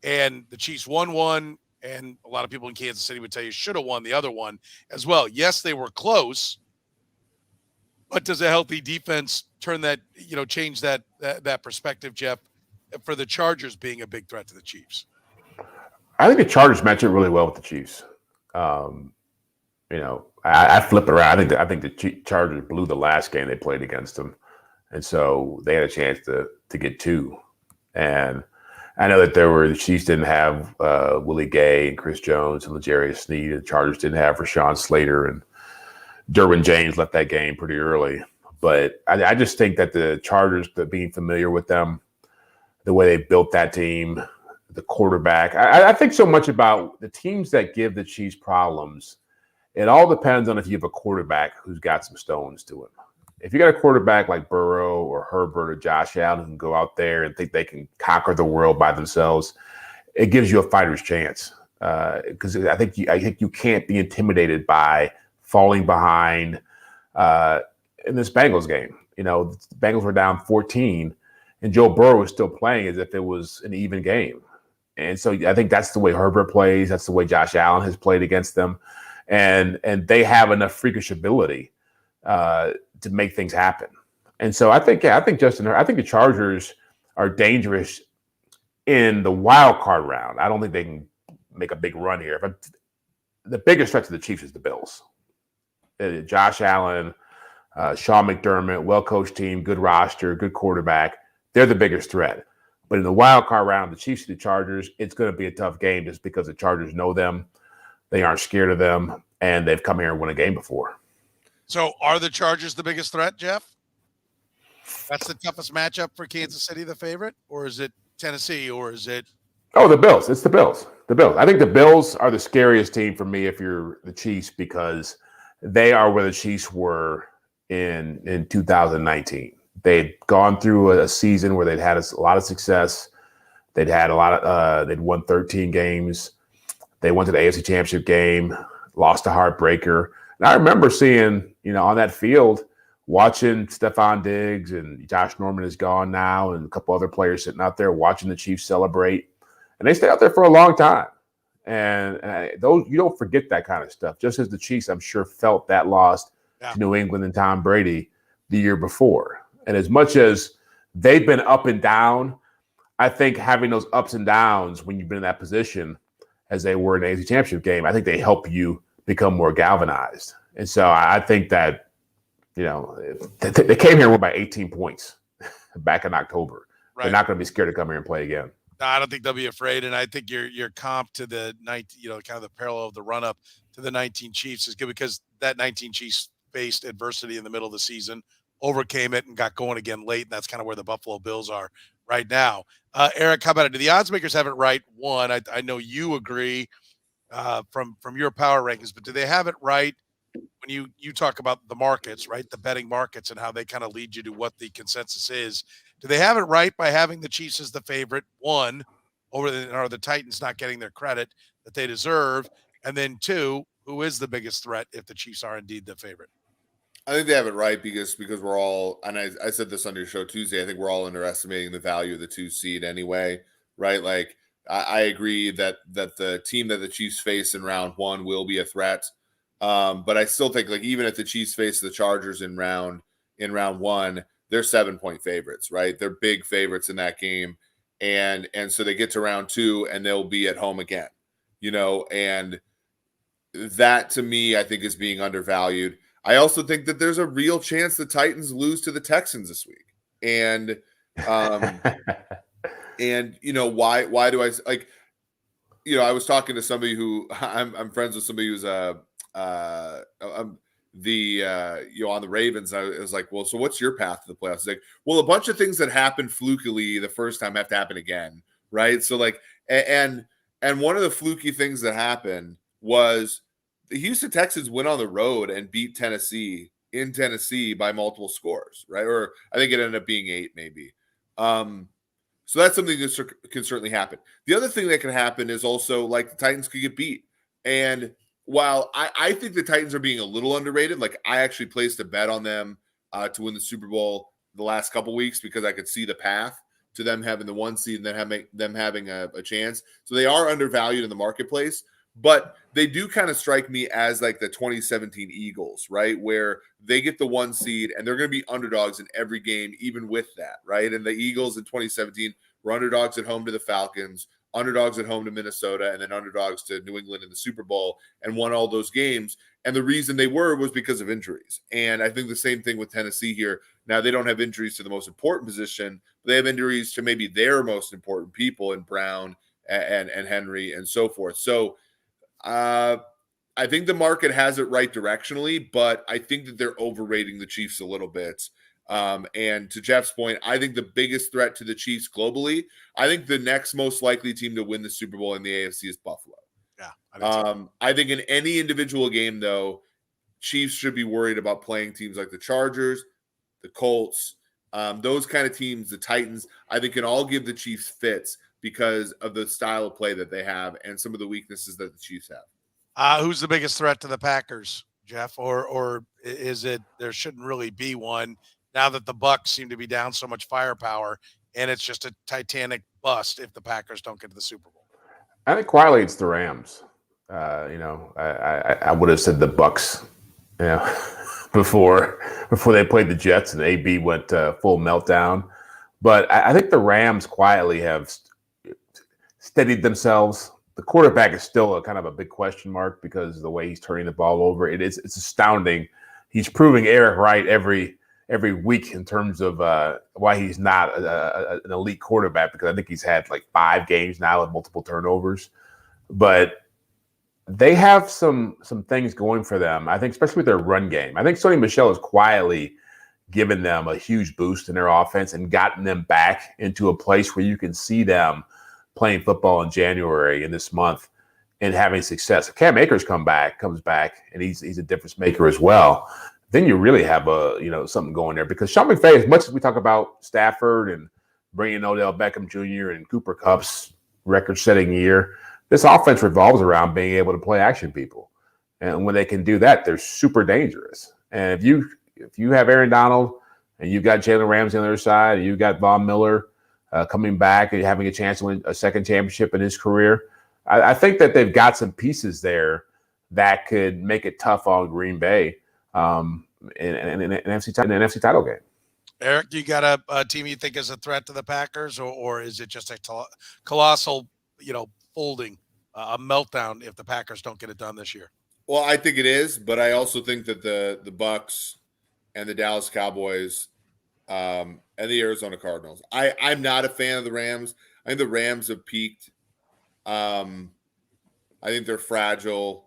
and the Chiefs won one, and a lot of people in Kansas City would tell you should have won the other one as well. Yes, they were close, but does a healthy defense turn that, change that perspective, Jeff, for the Chargers being a big threat to the Chiefs? I think the Chargers match it really well with the Chiefs. I flip it around. I think the Chargers blew the last game they played against them, and so they had a chance to get two. And I know that the Chiefs didn't have Willie Gay and Chris Jones and L'Jarius Sneed. The Chargers didn't have Rashawn Slater, and Derwin James left that game pretty early. But I just think that the Chargers, being familiar with them, the way they built that team, the quarterback, I think so much about the teams that give the Chiefs problems. It all depends on if you have a quarterback who's got some stones to him. If you got a quarterback like Burrow or Herbert or Josh Allen who can go out there and think they can conquer the world by themselves, it gives you a fighter's chance. Because I think you can't be intimidated by falling behind in this Bengals game. The Bengals were down 14, and Joe Burrow was still playing as if it was an even game. And so I think that's the way Herbert plays. That's the way Josh Allen has played against them. And they have enough freakish ability to make things happen. And so I think the Chargers are dangerous in the wild card round. I don't think they can make a big run here. But the biggest threat to the Chiefs is the Bills. Josh Allen, Sean McDermott, well-coached team, good roster, good quarterback. They're the biggest threat. But in the wild card round, the Chiefs and the Chargers, it's going to be a tough game just because the Chargers know them. They aren't scared of them, and they've come here and won a game before. So are the Chargers the biggest threat, Jeff? That's the toughest matchup for Kansas City, the favorite? Or is it Tennessee, or is it? Oh, the Bills. It's the Bills. The Bills. I think the Bills are the scariest team for me if you're the Chiefs, because they are where the Chiefs were in 2019. They'd gone through a season where they'd had a lot of success. They'd won 13 games. They went to the AFC Championship game, lost a heartbreaker. And I remember seeing, on that field, watching Stephon Diggs, and Josh Norman is gone now, and a couple other players sitting out there watching the Chiefs celebrate. And they stay out there for a long time. And those, you don't forget that kind of stuff. Just as the Chiefs, I'm sure, felt that loss to New England and Tom Brady the year before. And as much as they've been up and down, I think having those ups and downs when you've been in that position, as they were in the AFC Championship game, I think they help you become more galvanized. And so I think that, they came here and won by 18 points back in October. Right. They're not going to be scared to come here and play again. No, I don't think they'll be afraid. And I think your comp to the 19, kind of the parallel of the run up to the 19 Chiefs is good, because that 19 Chiefs faced adversity in the middle of the season, overcame it, and got going again late. And that's kind of where the Buffalo Bills are right now. Eric, how about it? Do the odds makers have it right? One, I know you agree from your power rankings, but do they have it right when you talk about the markets, right? The betting markets and how they kind of lead you to what the consensus is. Do they have it right by having the Chiefs as the favorite? One, are the Titans not getting their credit that they deserve? And then two, who is the biggest threat if the Chiefs are indeed the favorite? I think they have it right because we're all, and I said this on your show Tuesday, I think we're all underestimating the value of the 2 seed anyway, right? Like I agree that the team that the Chiefs face in round 1 will be a threat. But I still think, like, even if the Chiefs face the Chargers in round 1, they're 7-point favorites, right? They're big favorites in that game. And so they get to round 2 and they'll be at home again, and that to me, I think is being undervalued. I also think that there's a real chance the Titans lose to the Texans this week. And, why do I like, I was talking to somebody who I'm friends with, somebody who's on the Ravens. I was like, well, so what's your path to the playoffs? He's like, well, a bunch of things that happened flukily the first time have to happen again. Right. So like, and one of the fluky things that happened was the Houston Texans went on the road and beat Tennessee in Tennessee by multiple scores, right? Or I think it ended up being 8 maybe. So that's something that can certainly happen. The other thing that can happen is also, like, the Titans could get beat. And while I think the Titans are being a little underrated, like, I actually placed a bet on them to win the Super Bowl the last couple weeks because I could see the path. to them having the 1 seed and then them having a chance. So they are undervalued in the marketplace, but they do kind of strike me as like the 2017 Eagles, right? Where they get the 1 seed and they're going to be underdogs in every game, even with that, right? And the Eagles in 2017 were underdogs at home to the Falcons, underdogs at home to Minnesota, and then underdogs to New England in the Super Bowl, and won all those games. And the reason they was because of injuries. And I think the same thing with Tennessee here. Now, they don't have injuries to the most important position, but they have injuries to maybe their most important people in Brown and Henry and so forth. So I think the market has it right directionally, but I think that they're overrating the Chiefs a little bit. And to Jeff's point, I think the biggest threat to the Chiefs globally, I think the next most likely team to win the Super Bowl in the AFC is Buffalo. Yeah. I think in any individual game, though, Chiefs should be worried about playing teams like the Chargers, the Colts, those kind of teams, the Titans. I think can all give the Chiefs fits because of the style of play that they have and some of the weaknesses that the Chiefs have. Who's the biggest threat to the Packers, Jeff? Or is it there shouldn't really be one now that the Bucs seem to be down so much firepower and it's just a Titanic bust if the Packers don't get to the Super Bowl? I think quietly it's the Rams. I would have said the Bucs, before they played the Jets and AB went full meltdown. But I think the Rams quietly have steadied themselves. The quarterback is still a kind of a big question mark because of the way he's turning the ball over. It's astounding. He's proving Eric right every week in terms of why he's not an elite quarterback, because I think he's had like 5 games now with multiple turnovers. But they have some things going for them, I think, especially with their run game. I think Sonny Michel has quietly given them a huge boost in their offense and gotten them back into a place where you can see them playing football in January in this month and having success. If Cam Akers comes back, and he's a difference maker as well, then you really have something going there. Because Sean McVay, as much as we talk about Stafford and bringing Odell Beckham Jr. and Cooper Kupp's record-setting year, this offense revolves around being able to play action people. And when they can do that, they're super dangerous. And if you have Aaron Donald and you've got Jalen Ramsey on the other side, and you've got Von Miller coming back and having a chance to win a second championship in his career, I think that they've got some pieces there that could make it tough on Green Bay in an NFC title game. Eric, you got a team you think is a threat to the Packers, or is it just a colossal, folding, a meltdown if the Packers don't get it done this year? Well, I think it is, but I also think that the Bucs and the Dallas Cowboys and the Arizona Cardinals. I'm not a fan of the Rams. I think the Rams have peaked. I think they're fragile.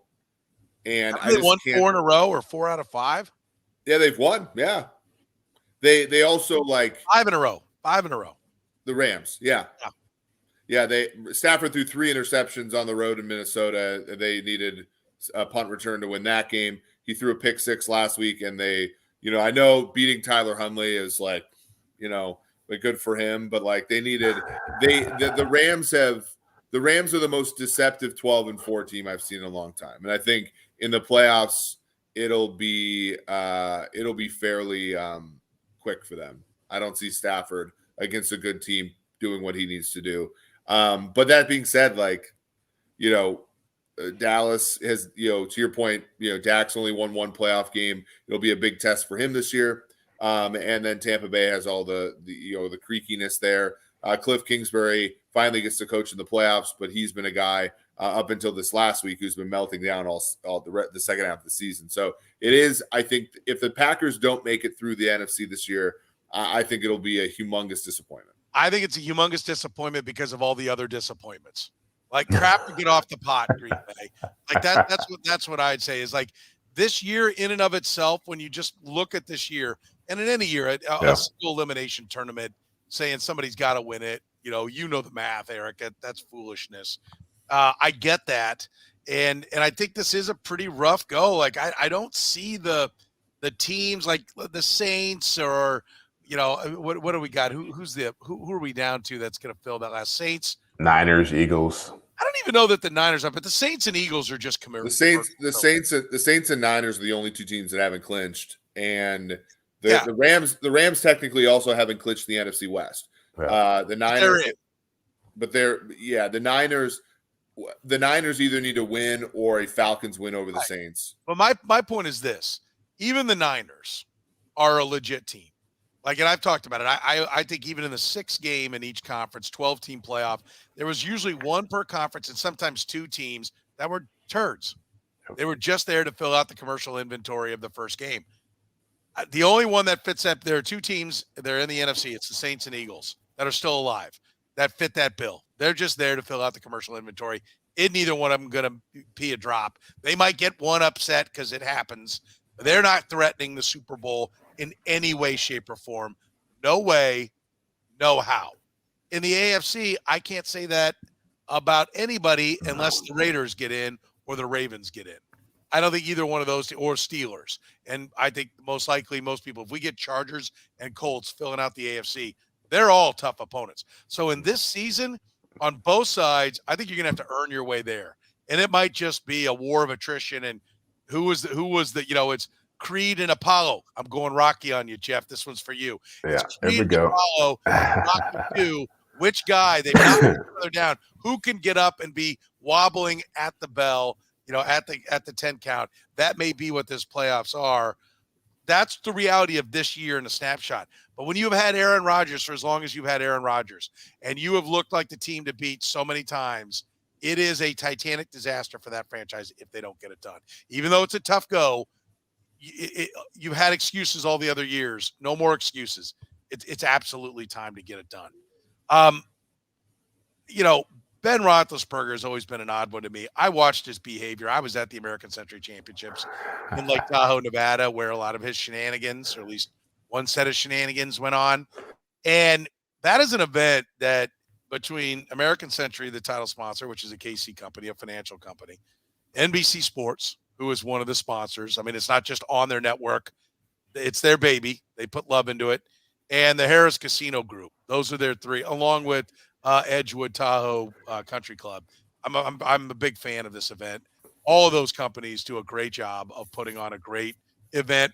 And have they won 4 in a row or 4 out of 5? Yeah, they've won. Yeah. They also 5 in a row. 5 in a row. The Rams. Yeah. Stafford threw 3 interceptions on the road in Minnesota. They needed a punt return to win that game. He threw a pick 6 last week, and they, I know beating Tyler Huntley is good for him, but the Rams are the most deceptive 12-4 team I've seen in a long time. And I think in the playoffs, it'll be fairly quick for them. I don't see Stafford against a good team doing what he needs to do. But that being said, Dallas has, to your point, Dak's only won 1 playoff game. It'll be a big test for him this year. And then Tampa Bay has all the creakiness there. Cliff Kingsbury finally gets to coach in the playoffs, but he's been a guy up until this last week who's been melting down all the second half of the season. So it is, I think, if the Packers don't make it through the NFC this year, I think it'll be a humongous disappointment. I think it's a humongous disappointment because of all the other disappointments. Crap to get off the pot, Green Bay. That's what I'd say is this year in and of itself, when you just look at this year, and in any year, a single elimination tournament, saying somebody's got to win it, the math, Eric, that's foolishness. I get that. And I think this is a pretty rough go. I don't see the teams like the Saints or, what do we got? Who are we down to that's going to fill that last? Saints, Niners, Eagles. I don't even know that the Niners are, but the Saints and Eagles are just the Saints and Niners are the only 2 teams that haven't clinched, and the Rams technically also haven't clinched the NFC West. The Niners, the Niners either need to win or a Falcons win over the Saints. But my point is this: even the Niners are a legit team. Like, and I've talked about it. I think even in the 6 game in each conference, 12-team playoff, there was usually one per conference and sometimes 2 teams that were turds. They were just there to fill out the commercial inventory of the first game. The only one that fits that, there are 2 teams, they're in the NFC. It's the Saints and Eagles that are still alive that fit that bill. They're just there to fill out the commercial inventory. Neither one of them going to be a drop. They might get one upset because it happens. They're not threatening the Super Bowl in any way, shape, or form. No way, no how. In the AFC, I can't say that about anybody unless the Raiders get in or the Ravens get in. I don't think either one of those, or Steelers. And I think most likely most people, if we get Chargers and Colts filling out the AFC, they're all tough opponents. So in this season, on both sides, I think you're going to have to earn your way there. And it might just be a war of attrition. And who was the it's Creed and Apollo. I'm going Rocky on you, Jeff. This one's for you. Yeah, there we go. Apollo, Rocky 2, which guy, they knock each other down. Who can get up and be wobbling at the bell, at the 10 count? That may be what this playoffs are. That's the reality of this year in a snapshot. But when you've had Aaron Rodgers for as long as you've had Aaron Rodgers, and you have looked like the team to beat so many times, it is a titanic disaster for that franchise if they don't get it done. Even though it's a tough go, you've had excuses all the other years. No more excuses. It's absolutely time to get it done. Ben Roethlisberger has always been an odd one to me. I watched his behavior. I was at the American Century Championships in Lake Tahoe, Nevada, where a lot of his shenanigans, or at least one set of shenanigans, went on. And that is an event that between American Century, the title sponsor, which is a KC company, a financial company, NBC Sports, who is one of the sponsors. I mean, it's not just on their network. It's their baby. They put love into it. And the Harrah's Casino Group. Those are their 3, along with Edgewood Tahoe Country Club. I'm a big fan of this event. All of those companies do a great job of putting on a great event,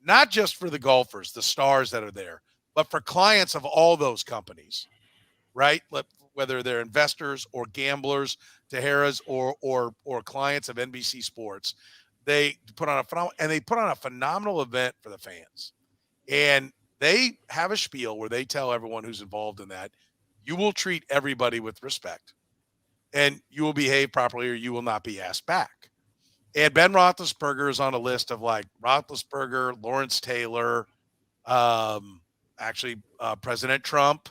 not just for the golfers, the stars that are there, but for clients of all those companies, right? Whether they're investors or gamblers, Harrah's or clients of NBC Sports, they put on a phenomenal event for the fans. And they have a spiel where they tell everyone who's involved in that, you will treat everybody with respect and you will behave properly or you will not be asked back. And Ben Roethlisberger is on a list of like Roethlisberger, Lawrence Taylor, President Trump,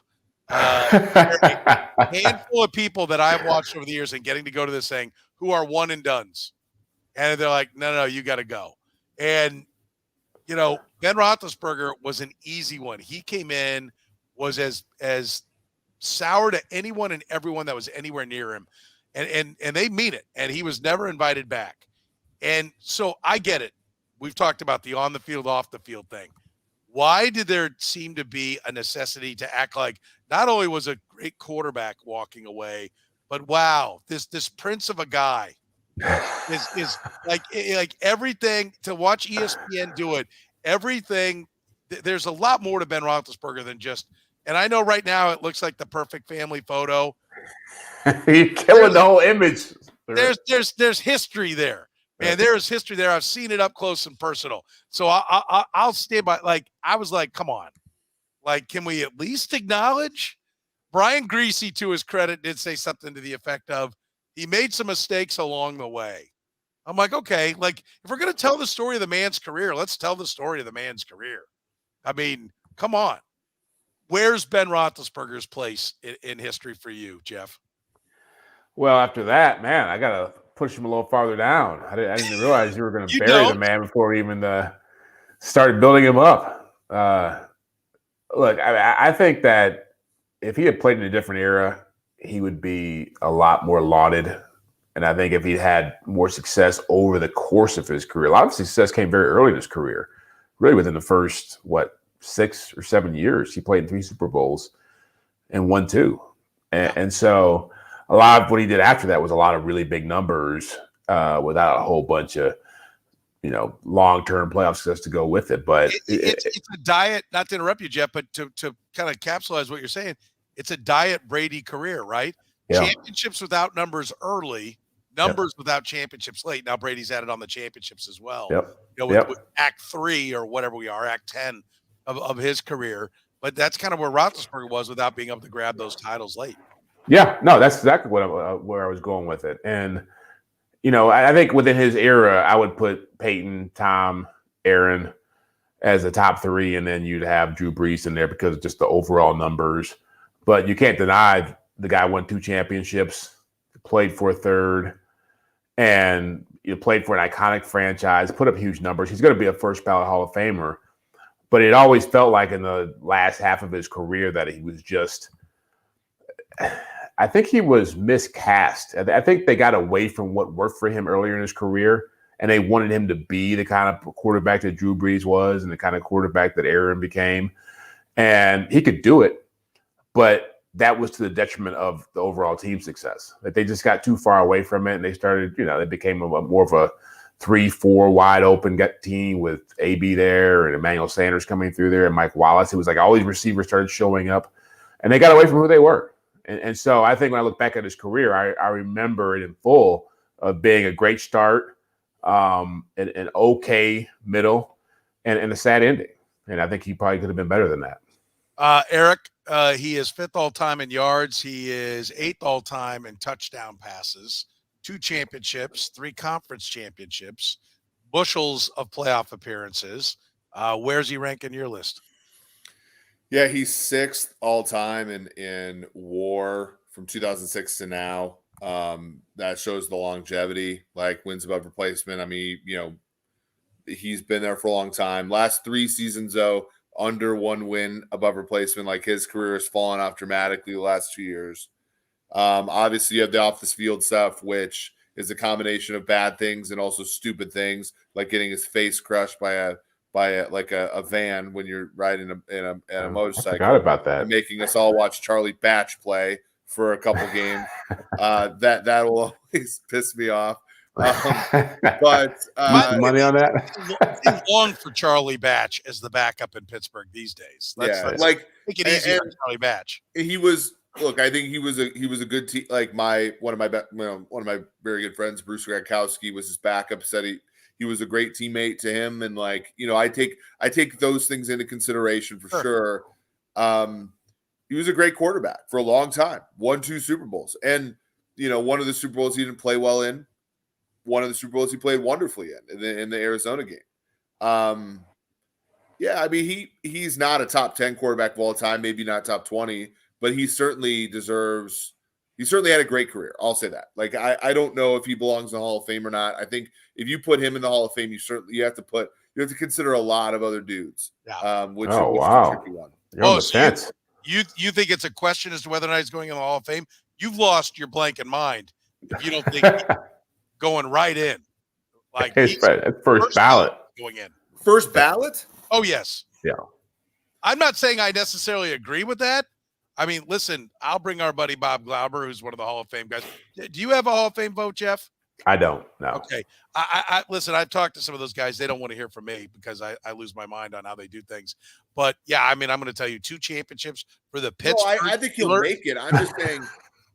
a handful of people that I've watched over the years and getting to go to this thing who are one and dones. And they're like, no, you got to go. And, Ben Roethlisberger was an easy one. He came in, was as sour to anyone and everyone that was anywhere near him. And they mean it. And he was never invited back. And so I get it. We've talked about the on the field, off the field thing. Why did there seem to be a necessity to act like not only was a great quarterback walking away, but wow, this prince of a guy is like everything, to watch ESPN do it, everything. There's a lot more to Ben Roethlisberger than just, and I know right now it looks like the perfect family photo. You're killing the whole image. There's history there. Man, there is history there. I've seen it up close and personal. So I'll stand by. Like, I was like, come on. Like, can we at least acknowledge? Brian Greasy, to his credit, did say something to the effect of, he made some mistakes along the way. I'm like, okay, like, if we're going to tell the story of the man's career, let's tell the story of the man's career. I mean, come on. Where's Ben Roethlisberger's place in history for you, Jeff? Well, after that, man, I got to push him a little farther down. I didn't realize you were going to bury the man before we even started building him up. Look, I think that if he had played in a different era, he would be a lot more lauded. And I think if he had more success over the course of his career, a lot of success came very early in his career, really within the first, 6 or 7 years. He played in 3 Super Bowls and won 2. And so a lot of what he did after that was a lot of really big numbers without a whole bunch of, long-term playoff success to go with it. But it's a diet, not to interrupt you, Jeff, but to kind of capsulize what you're saying, it's a diet Brady career, right? Yeah. Championships without numbers early, numbers without championships late. Now Brady's added on the championships as well. Yep. With Act 3 or whatever we are, Act 10 of his career. But that's kind of where Roethlisberger was without being able to grab those titles late. Yeah, no, that's exactly where I was going with it. And, I think within his era, I would put Peyton, Tom, Aaron as the top 3, and then you'd have Drew Brees in there because of just the overall numbers. But you can't deny the guy won 2 championships, played for a third, and played for an iconic franchise, put up huge numbers. He's going to be a first ballot Hall of Famer. But it always felt like in the last half of his career that he was just – I think he was miscast. I think they got away from what worked for him earlier in his career, and they wanted him to be the kind of quarterback that Drew Brees was and the kind of quarterback that Aaron became. And he could do it, but that was to the detriment of the overall team success. That they just got too far away from it, and they started – they became more of a 3-4 wide open team with AB there and Emmanuel Sanders coming through there and Mike Wallace. It was like all these receivers started showing up, and they got away from who they were. And so I think when I look back at his career, I remember it in full of being a great start, an okay middle, and a sad ending. And I think he probably could have been better than that. Eric, he is 5th all-time in yards. He is 8th all-time in touchdown passes. 2 championships, 3 conference championships, bushels of playoff appearances. Where's he rank in your list? Yeah, he's 6th all time in WAR from 2006 to now. That shows the longevity, like wins above replacement. I mean, he's been there for a long time. Last 3 seasons, though, under 1 win above replacement. Like his career has fallen off dramatically the last 2 years. Obviously, you have the off the field stuff, which is a combination of bad things and also stupid things, like getting his face crushed by a van when you're riding in a motorcycle. I forgot about that. And making us all watch Charlie Batch play for a couple games. That will always piss me off. But money on that. It's long for Charlie Batch as the backup in Pittsburgh these days. Let's make it easier on Charlie Batch. He was. Look, I think he was a good team. Like one of my very good friends, Bruce Arians, was his backup. Said he was a great teammate to him, and I take those things into consideration for sure. He was a great quarterback for a long time. Won 2 Super Bowls, and one of the Super Bowls he didn't play well in. One of the Super Bowls he played wonderfully in the Arizona game. Yeah, I mean he's not a top 10 quarterback of all time, maybe not top 20. But he certainly had a great career. I'll say that. Like, I don't know if he belongs in the Hall of Fame or not. I think if you put him in the Hall of Fame, you have to consider a lot of other dudes. Yeah. Which is a tricky one. So you think it's a question as to whether or not he's going in the Hall of Fame? You've lost your blanket mind if you don't think he's going right in. Like first ballot going in. First ballot? Oh, yes. Yeah. I'm not saying I necessarily agree with that. I mean, listen, I'll bring our buddy Bob Glauber, who's one of the Hall of Fame guys. Do you have a Hall of Fame vote, Jeff? I don't. No. Okay. I listen, I've talked to some of those guys. They don't want to hear from me because I lose my mind on how they do things. But, yeah, I mean, I'm going to tell you 2 championships for the Pittsburgh. No, I think he'll make it. I'm just saying,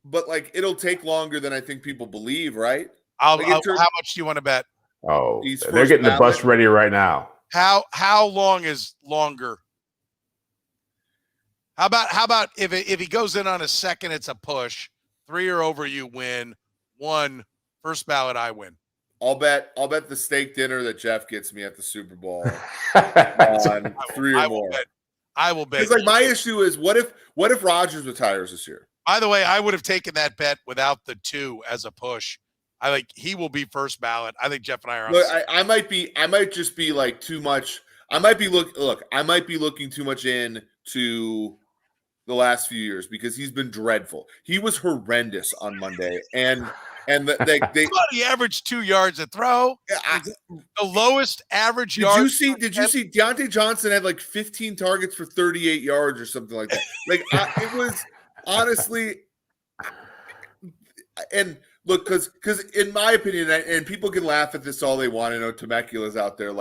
but, it'll take longer than I think people believe, right? How much do you want to bet? Oh, they're getting the bus ready right now. How long is longer? How about if he goes in on a second, it's a push. 3 or over, you win. 1, first ballot, I win. I'll bet the steak dinner that Jeff gets me at the Super Bowl on 3 or more. I will bet. Because my issue is, what if Rodgers retires this year? By the way, I would have taken that bet without the 2 as a push. I think he will be first ballot. I think Jeff and I are on. Look, I might just be too much. I might be looking too much into the last few years because he's been dreadful. He was horrendous on Monday, and he averaged 2 yards a throw. The lowest average yards. Did you see Deontay Johnson had 15 targets for 38 yards or something like that? It was honestly, and look, because in my opinion, and people can laugh at this all they want. I know Temecula's out there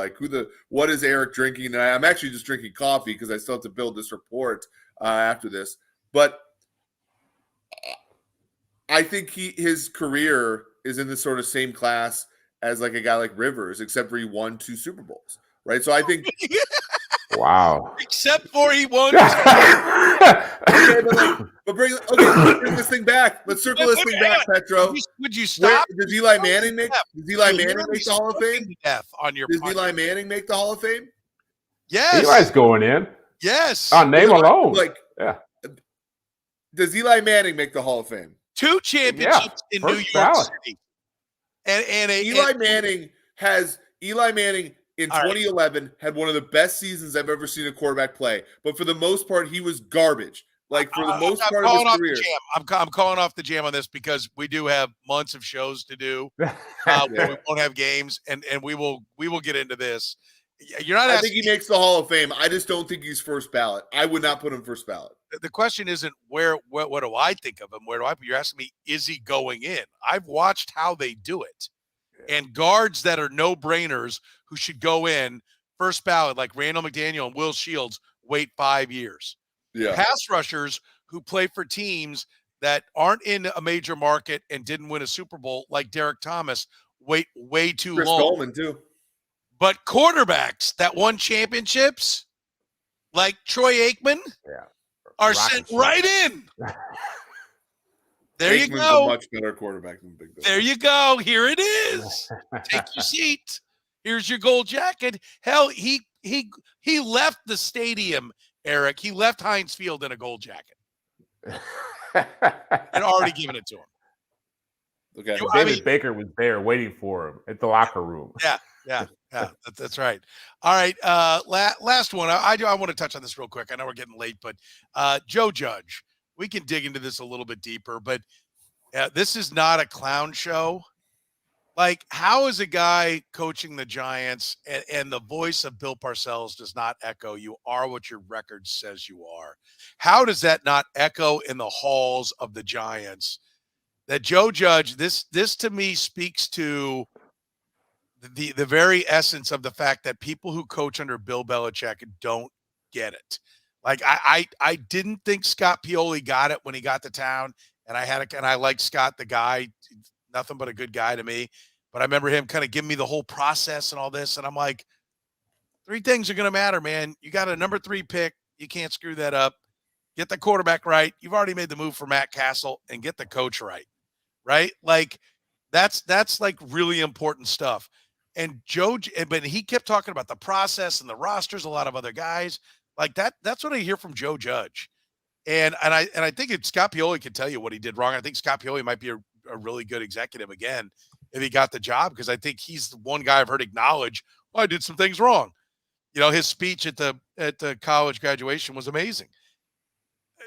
what is Eric drinking? And I'm actually just drinking coffee because I still have to build this report after this. But I think his career is in the sort of same class as like a guy like Rivers, except for he won 2 Super Bowls, right? So I think Wow. Except for he won. okay, but let's bring this thing back. Let's circle this thing back, Petro. Would you stop? Does Eli Manning make the Hall of Fame? Does Eli Manning make the Hall of Fame? Yes. Eli's going in. Yes. On name alone. Yeah. Does Eli Manning make the Hall of Fame? 2 championships in New York City. And Eli Manning in 2011 had one of the best seasons I've ever seen a quarterback play. But for the most part, he was garbage. Like for the most part of his career. I'm calling off the jam on this because we do have months of shows to do. We won't have games, and we will get into this. You're not. I think he makes the Hall of Fame. I just don't think he's first ballot. I would not put him first ballot. The question isn't what do I think of him? Where do I? You're asking me, is he going in? I've watched how they do it, and guards that are no brainers who should go in first ballot, like Randall McDaniel and Will Shields, wait 5 years. Yeah. Pass rushers who play for teams that aren't in a major market and didn't win a Super Bowl, like Derek Thomas, wait way too Chris long. Coleman too. But quarterbacks that won championships, like Troy Aikman, are sent right in. There you go. A much better quarterback than Big Ben. There you go. Here it is. Take your seat. Here's your gold jacket. Hell, he left the stadium, Eric. He left Heinz Field in a gold jacket and already given it to him. Okay. David Baker was there waiting for him at the locker room. Yeah, that's right. All right, last one. I want to touch on this real quick. I know we're getting late, but Joe Judge. We can dig into this a little bit deeper, but this is not a clown show. Like, how is a guy coaching the Giants and the voice of Bill Parcells does not echo, "You are what your record says you are"? How does that not echo in the halls of the Giants? That Joe Judge, this to me speaks to the very essence of the fact that people who coach under Bill Belichick don't get it. Like I didn't think Scott Pioli got it when he got to town, and I like Scott, the guy, nothing but a good guy to me. But I remember him kind of giving me the whole process and all this, and I'm like, 3 things are going to matter, man. You got a number 3 pick, you can't screw that up. Get the quarterback right. You've already made the move for Matt Castle, and get the coach right. Right? Like that's like really important stuff. And but he kept talking about the process and the rosters, a lot of other guys. Like that's what I hear from Joe Judge. And I think Scott Pioli can tell you what he did wrong. I think Scott Pioli might be a really good executive again if he got the job, because I think he's the one guy I've heard acknowledge, well, I did some things wrong. You know, his speech at the college graduation was amazing.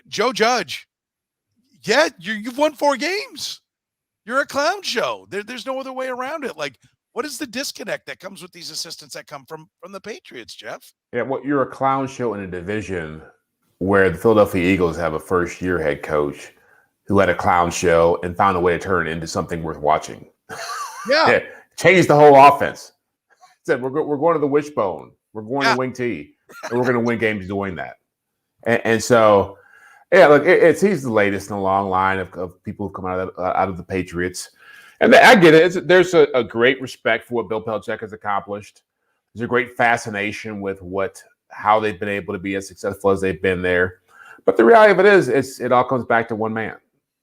Joe Judge, you've won 4 games. You're a clown show. There's no other way around it. Like, what is the disconnect that comes with these assistants that come from the Patriots, Jeff? Yeah, well, you're a clown show in a division where the Philadelphia Eagles have a first-year head coach who had a clown show and found a way to turn it into something worth watching. Yeah. Changed the whole offense. Said, we're going to the wishbone. We're going to Wing T. And we're going to win games doing that. And so, yeah, look, he's the latest in a long line of people who come out of the Patriots. And I get it. There's a great respect for what Bill Belichick has accomplished. There's a great fascination with how they've been able to be as successful as they've been there. But the reality of it is, it all comes back to one man.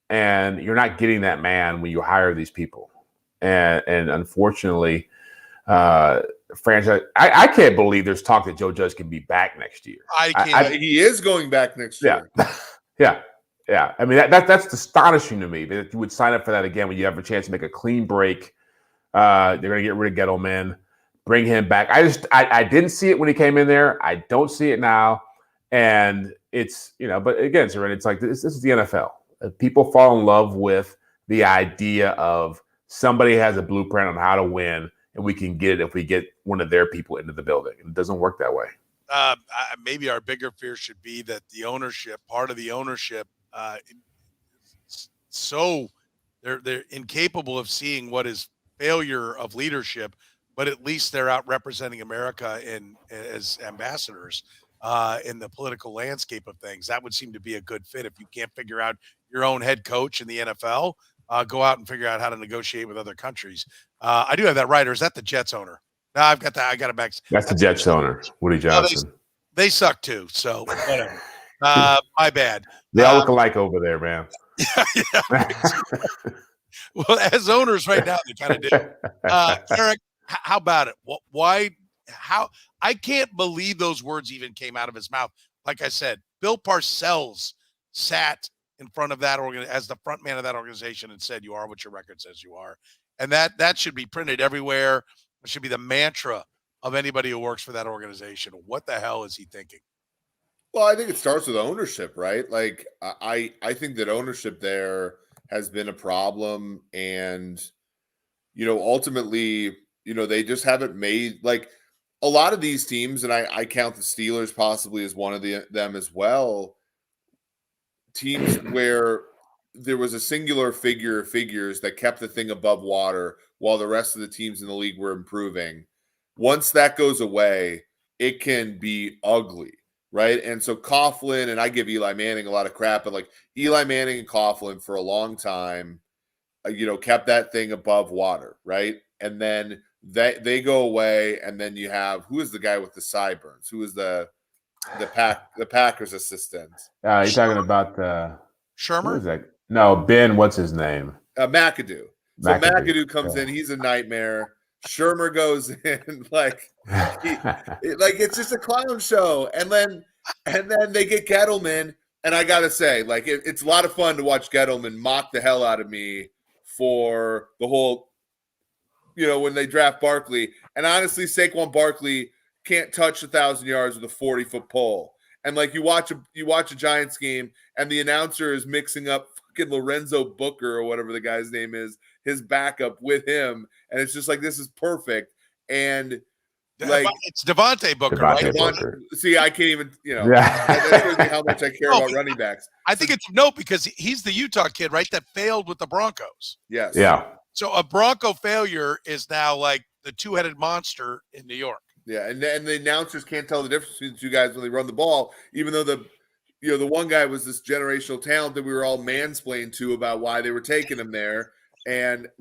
And you're not getting that man when you hire these people. And unfortunately, franchise, I can't believe there's talk that Joe Judge can be back next year. I can't. He is going back next year. Yeah. I mean, that's astonishing to me that you would sign up for that again when you have a chance to make a clean break. They're going to get rid of Gettleman, bring him back. I didn't see it when he came in there. I don't see it now. And it's, but again, Soren, it's like this is the NFL. People fall in love with the idea of somebody has a blueprint on how to win, and we can get it if we get one of their people into the building. It doesn't work that way. Maybe our bigger fear should be that part of the ownership, so they're incapable of seeing what is failure of leadership, but at least they're out representing America as ambassadors in the political landscape of things. That would seem to be a good fit. If you can't figure out your own head coach in the NFL, go out and figure out how to negotiate with other countries. I do have that right, or is that the Jets owner? No, I've got that. I got it back. That's the Jets owner, Woody Johnson. They suck too, so whatever. My bad. They all look alike over there, man. Yeah. Well, as owners right now, they kind of do. Eric, how about it? Why? How? I can't believe those words even came out of his mouth. Like I said, Bill Parcells sat in front of that as the front man of that organization and said, "You are what your record says you are," and that should be printed everywhere. It should be the mantra of anybody who works for that organization. What the hell is he thinking? Well, I think it starts with ownership, right? Like I think that ownership there has been a problem, and ultimately, they just haven't made like a lot of these teams, and I count the Steelers possibly as one of them as well. Teams where there was a singular figure of figures that kept the thing above water while the rest of the teams in the league were improving. Once that goes away, it can be ugly, right? And so Coughlin, and I give Eli Manning a lot of crap, but like Eli Manning and Coughlin for a long time, kept that thing above water, right? And then they go away, and then you have, who is the guy with the sideburns? Who is the Packers assistant? You're talking about Shermer? Who is that? No, Ben. What's his name? McAdoo. So McAdoo comes in. He's a nightmare. Shermer goes in it's just a clown show, and then they get Gettleman, and I gotta say, like it's a lot of fun to watch Gettleman mock the hell out of me for the whole, when they draft Barkley, and honestly, Saquon Barkley can't touch 1,000 yards with a 40-foot pole. And like you watch a Giants game, and the announcer is mixing up fucking Lorenzo Booker or whatever the guy's name is, his backup with him, and it's just like, this is perfect. And like it's Devontae Booker, right? Booker. See, I can't even, that shows me how much I care about running backs. I think it's because he's the Utah kid, right? That failed with the Broncos. Yes. Yeah. So a Bronco failure is now like the two-headed monster in New York. Yeah, and the announcers can't tell the difference between the two guys when they run the ball, even though the one guy was this generational talent that we were all mansplained to about why they were taking him there, so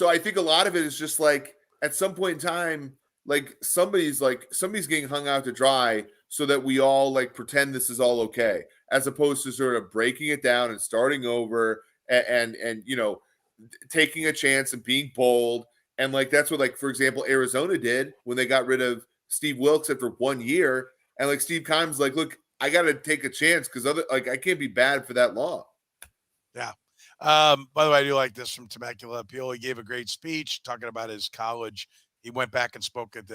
I think a lot of it is just like at some point in time, like somebody's getting hung out to dry so that we all like pretend this is all okay, as opposed to sort of breaking it down and starting over and taking a chance and being bold. And like that's what, like, for example, Arizona did when they got rid of Steve Wilkes after 1 year. And like Steve Keim's like, look, I got to take a chance because I can't be bad for that long. Yeah. By the way, I do like this from Temecula Appeal. He gave a great speech talking about his college. He went back and spoke at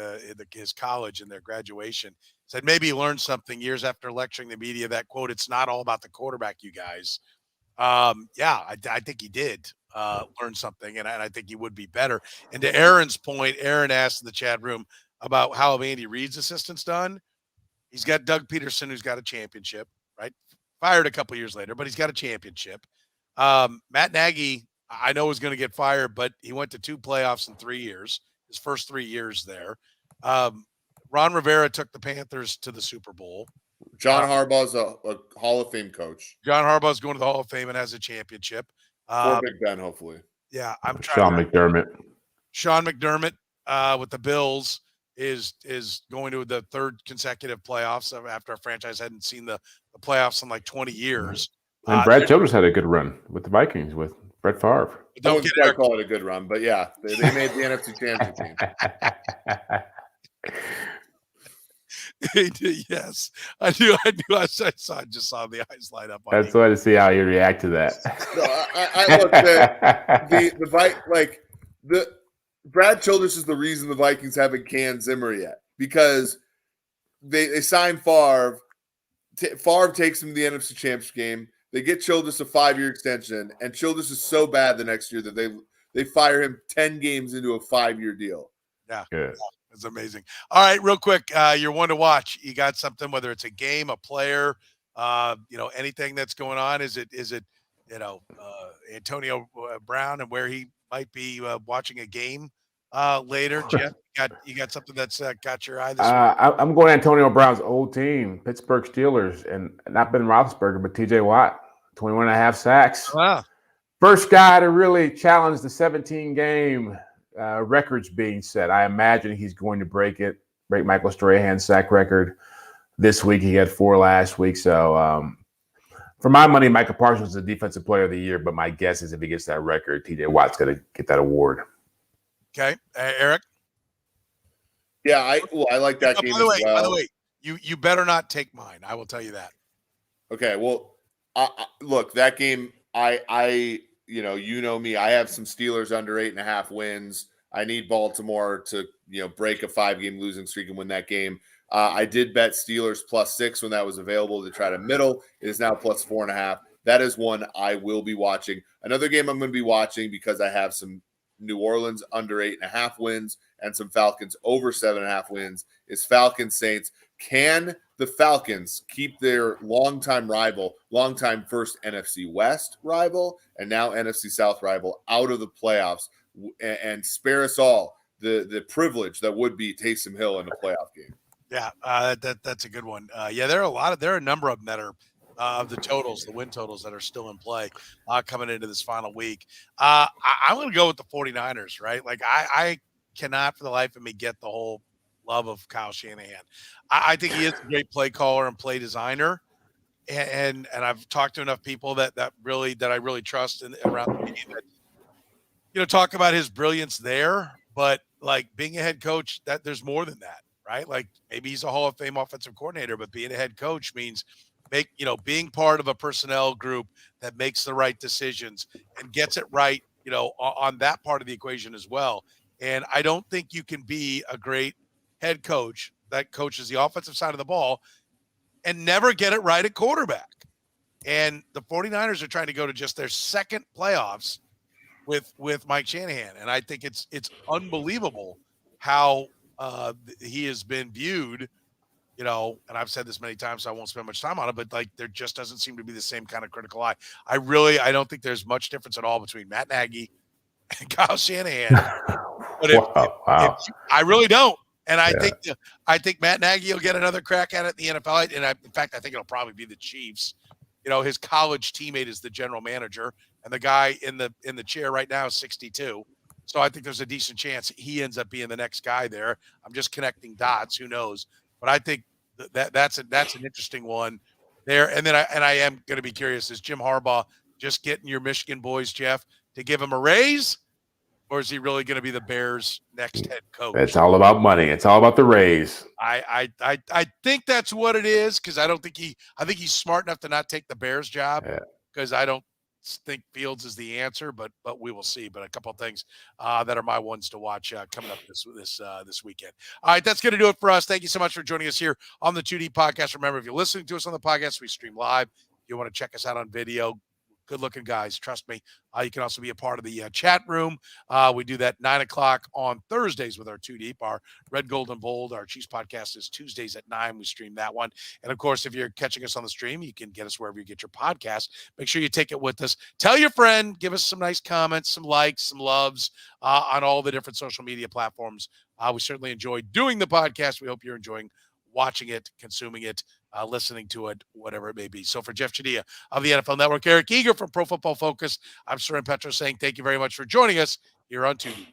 his college and their graduation. Said maybe he learned something years after lecturing the media that, quote, "It's not all about the quarterback, you guys." I think he did learn something, and I think he would be better. And to Aaron's point, Aaron asked in the chat room about how have Andy Reid's assistants done. He's got Doug Peterson, who's got a championship, right? Fired a couple years later, but he's got a championship. Matt Nagy, I know, is going to get fired, but he went to 2 playoffs in 3 years, his first 3 years there. Ron Rivera took the Panthers to the Super Bowl. John Harbaugh's a Hall of Fame coach. John Harbaugh's going to the Hall of Fame and has a championship. For Big Ben, hopefully. Yeah, I'm trying. Sean McDermott with the Bills is going to the 3rd consecutive playoffs after our franchise hadn't seen the playoffs in like 20 years. And Brad Childress had a good run with the Vikings with Brett Favre. I wouldn't quite call it a good run, but yeah, they made the NFC Championship game. Yes, I knew. I just saw the eyes light up. That's why to see how you react to that. No, I look the Brad Childress is the reason the Vikings haven't canned Zimmer yet, because they signed Favre. Favre takes him to the NFC Championship game. They get Childress a 5-year extension, and Childress is so bad the next year that they fire him 10 games into a 5-year deal. Yeah. Good. It's amazing. All right, real quick, you're one to watch. You got something, whether it's a game, a player, anything that's going on? Is it Antonio Brown and where he might be watching a game later. Jeff, you got something that's got your eye this week? I'm going Antonio Brown's old team, Pittsburgh Steelers, and not Ben Roethlisberger, but T.J. Watt, 21 and a half sacks. Wow. First guy to really challenge the 17-game records being set. I imagine he's going to break Michael Strahan's sack record this week. He had 4 last week. So for my money, Micah Parsons is the defensive player of the year, but my guess is if he gets that record, T.J. Watt's going to get that award. Okay. Eric? Yeah, I like that game as well. By the way, you better not take mine. I will tell you that. Okay, well, look, that game, you know me. I have some Steelers under 8.5 wins. I need Baltimore to, break a 5-game losing streak and win that game. I did bet Steelers +6 when that was available to try to middle. It is now +4.5. That is one I will be watching. Another game I'm going to be watching because I have some New Orleans under 8.5 wins and some Falcons over 7.5 wins is Falcons Saints. Can the Falcons keep their longtime first NFC West rival and now NFC South rival out of the playoffs and spare us all the privilege that would be Taysom Hill in a playoff game? Yeah, that's a good one. There are a number of them that are of the win totals that are still in play coming into this final week. I'm going to go with the 49ers, right? Like I cannot for the life of me get the whole love of Kyle Shanahan. I think he is a great play caller and play designer. And I've talked to enough people that I really trust around the media that, talk about his brilliance there, but like being a head coach, that there's more than that, right? Like maybe he's a Hall of Fame offensive coordinator, but being a head coach means being part of a personnel group that makes the right decisions and gets it right, on that part of the equation as well. And I don't think you can be a great head coach that coaches the offensive side of the ball and never get it right at quarterback. And the 49ers are trying to go to just their second playoffs with Mike Shanahan. And I think it's unbelievable how he has been viewed, and I've said this many times, so I won't spend much time on it, but like there just doesn't seem to be the same kind of critical eye. I don't think there's much difference at all between Matt Nagy and Kyle Shanahan. But I really don't. And I think Matt Nagy will get another crack at it in the NFL. And in fact, I think it'll probably be the Chiefs. His college teammate is the general manager, and the guy in the chair right now is 62. So I think there's a decent chance he ends up being the next guy there. I'm just connecting dots. Who knows? But I think that's an interesting one there. And then I am going to be curious, is Jim Harbaugh just getting your Michigan boys, Jeff, to give him a raise? Or is he really going to be the Bears' next head coach? It's all about money. It's all about the raise. I think that's what it is, because I think he's smart enough to not take the Bears job, because I don't think Fields is the answer, but we will see. But a couple of things that are my ones to watch coming up this weekend. All right, that's going to do it for us. Thank you so much for joining us here on the 2D podcast. Remember, if you're listening to us on the podcast, we stream live. If you want to check us out on video, good-looking guys, trust me. You can also be a part of the chat room. We do that 9 o'clock on Thursdays with our 2 Deep. Our Red, Gold, and Bold, our Chiefs podcast is Tuesdays at 9. We stream that one. And, of course, if you're catching us on the stream, you can get us wherever you get your podcast. Make sure you take it with us. Tell your friend. Give us some nice comments, some likes, some loves on all the different social media platforms. We certainly enjoy doing the podcast. We hope you're enjoying watching it, consuming it, listening to it, whatever it may be. So for Jeff Chadiha of the NFL Network, Eric Eager from Pro Football Focus, I'm Soren Petro saying thank you very much for joining us here on 2D.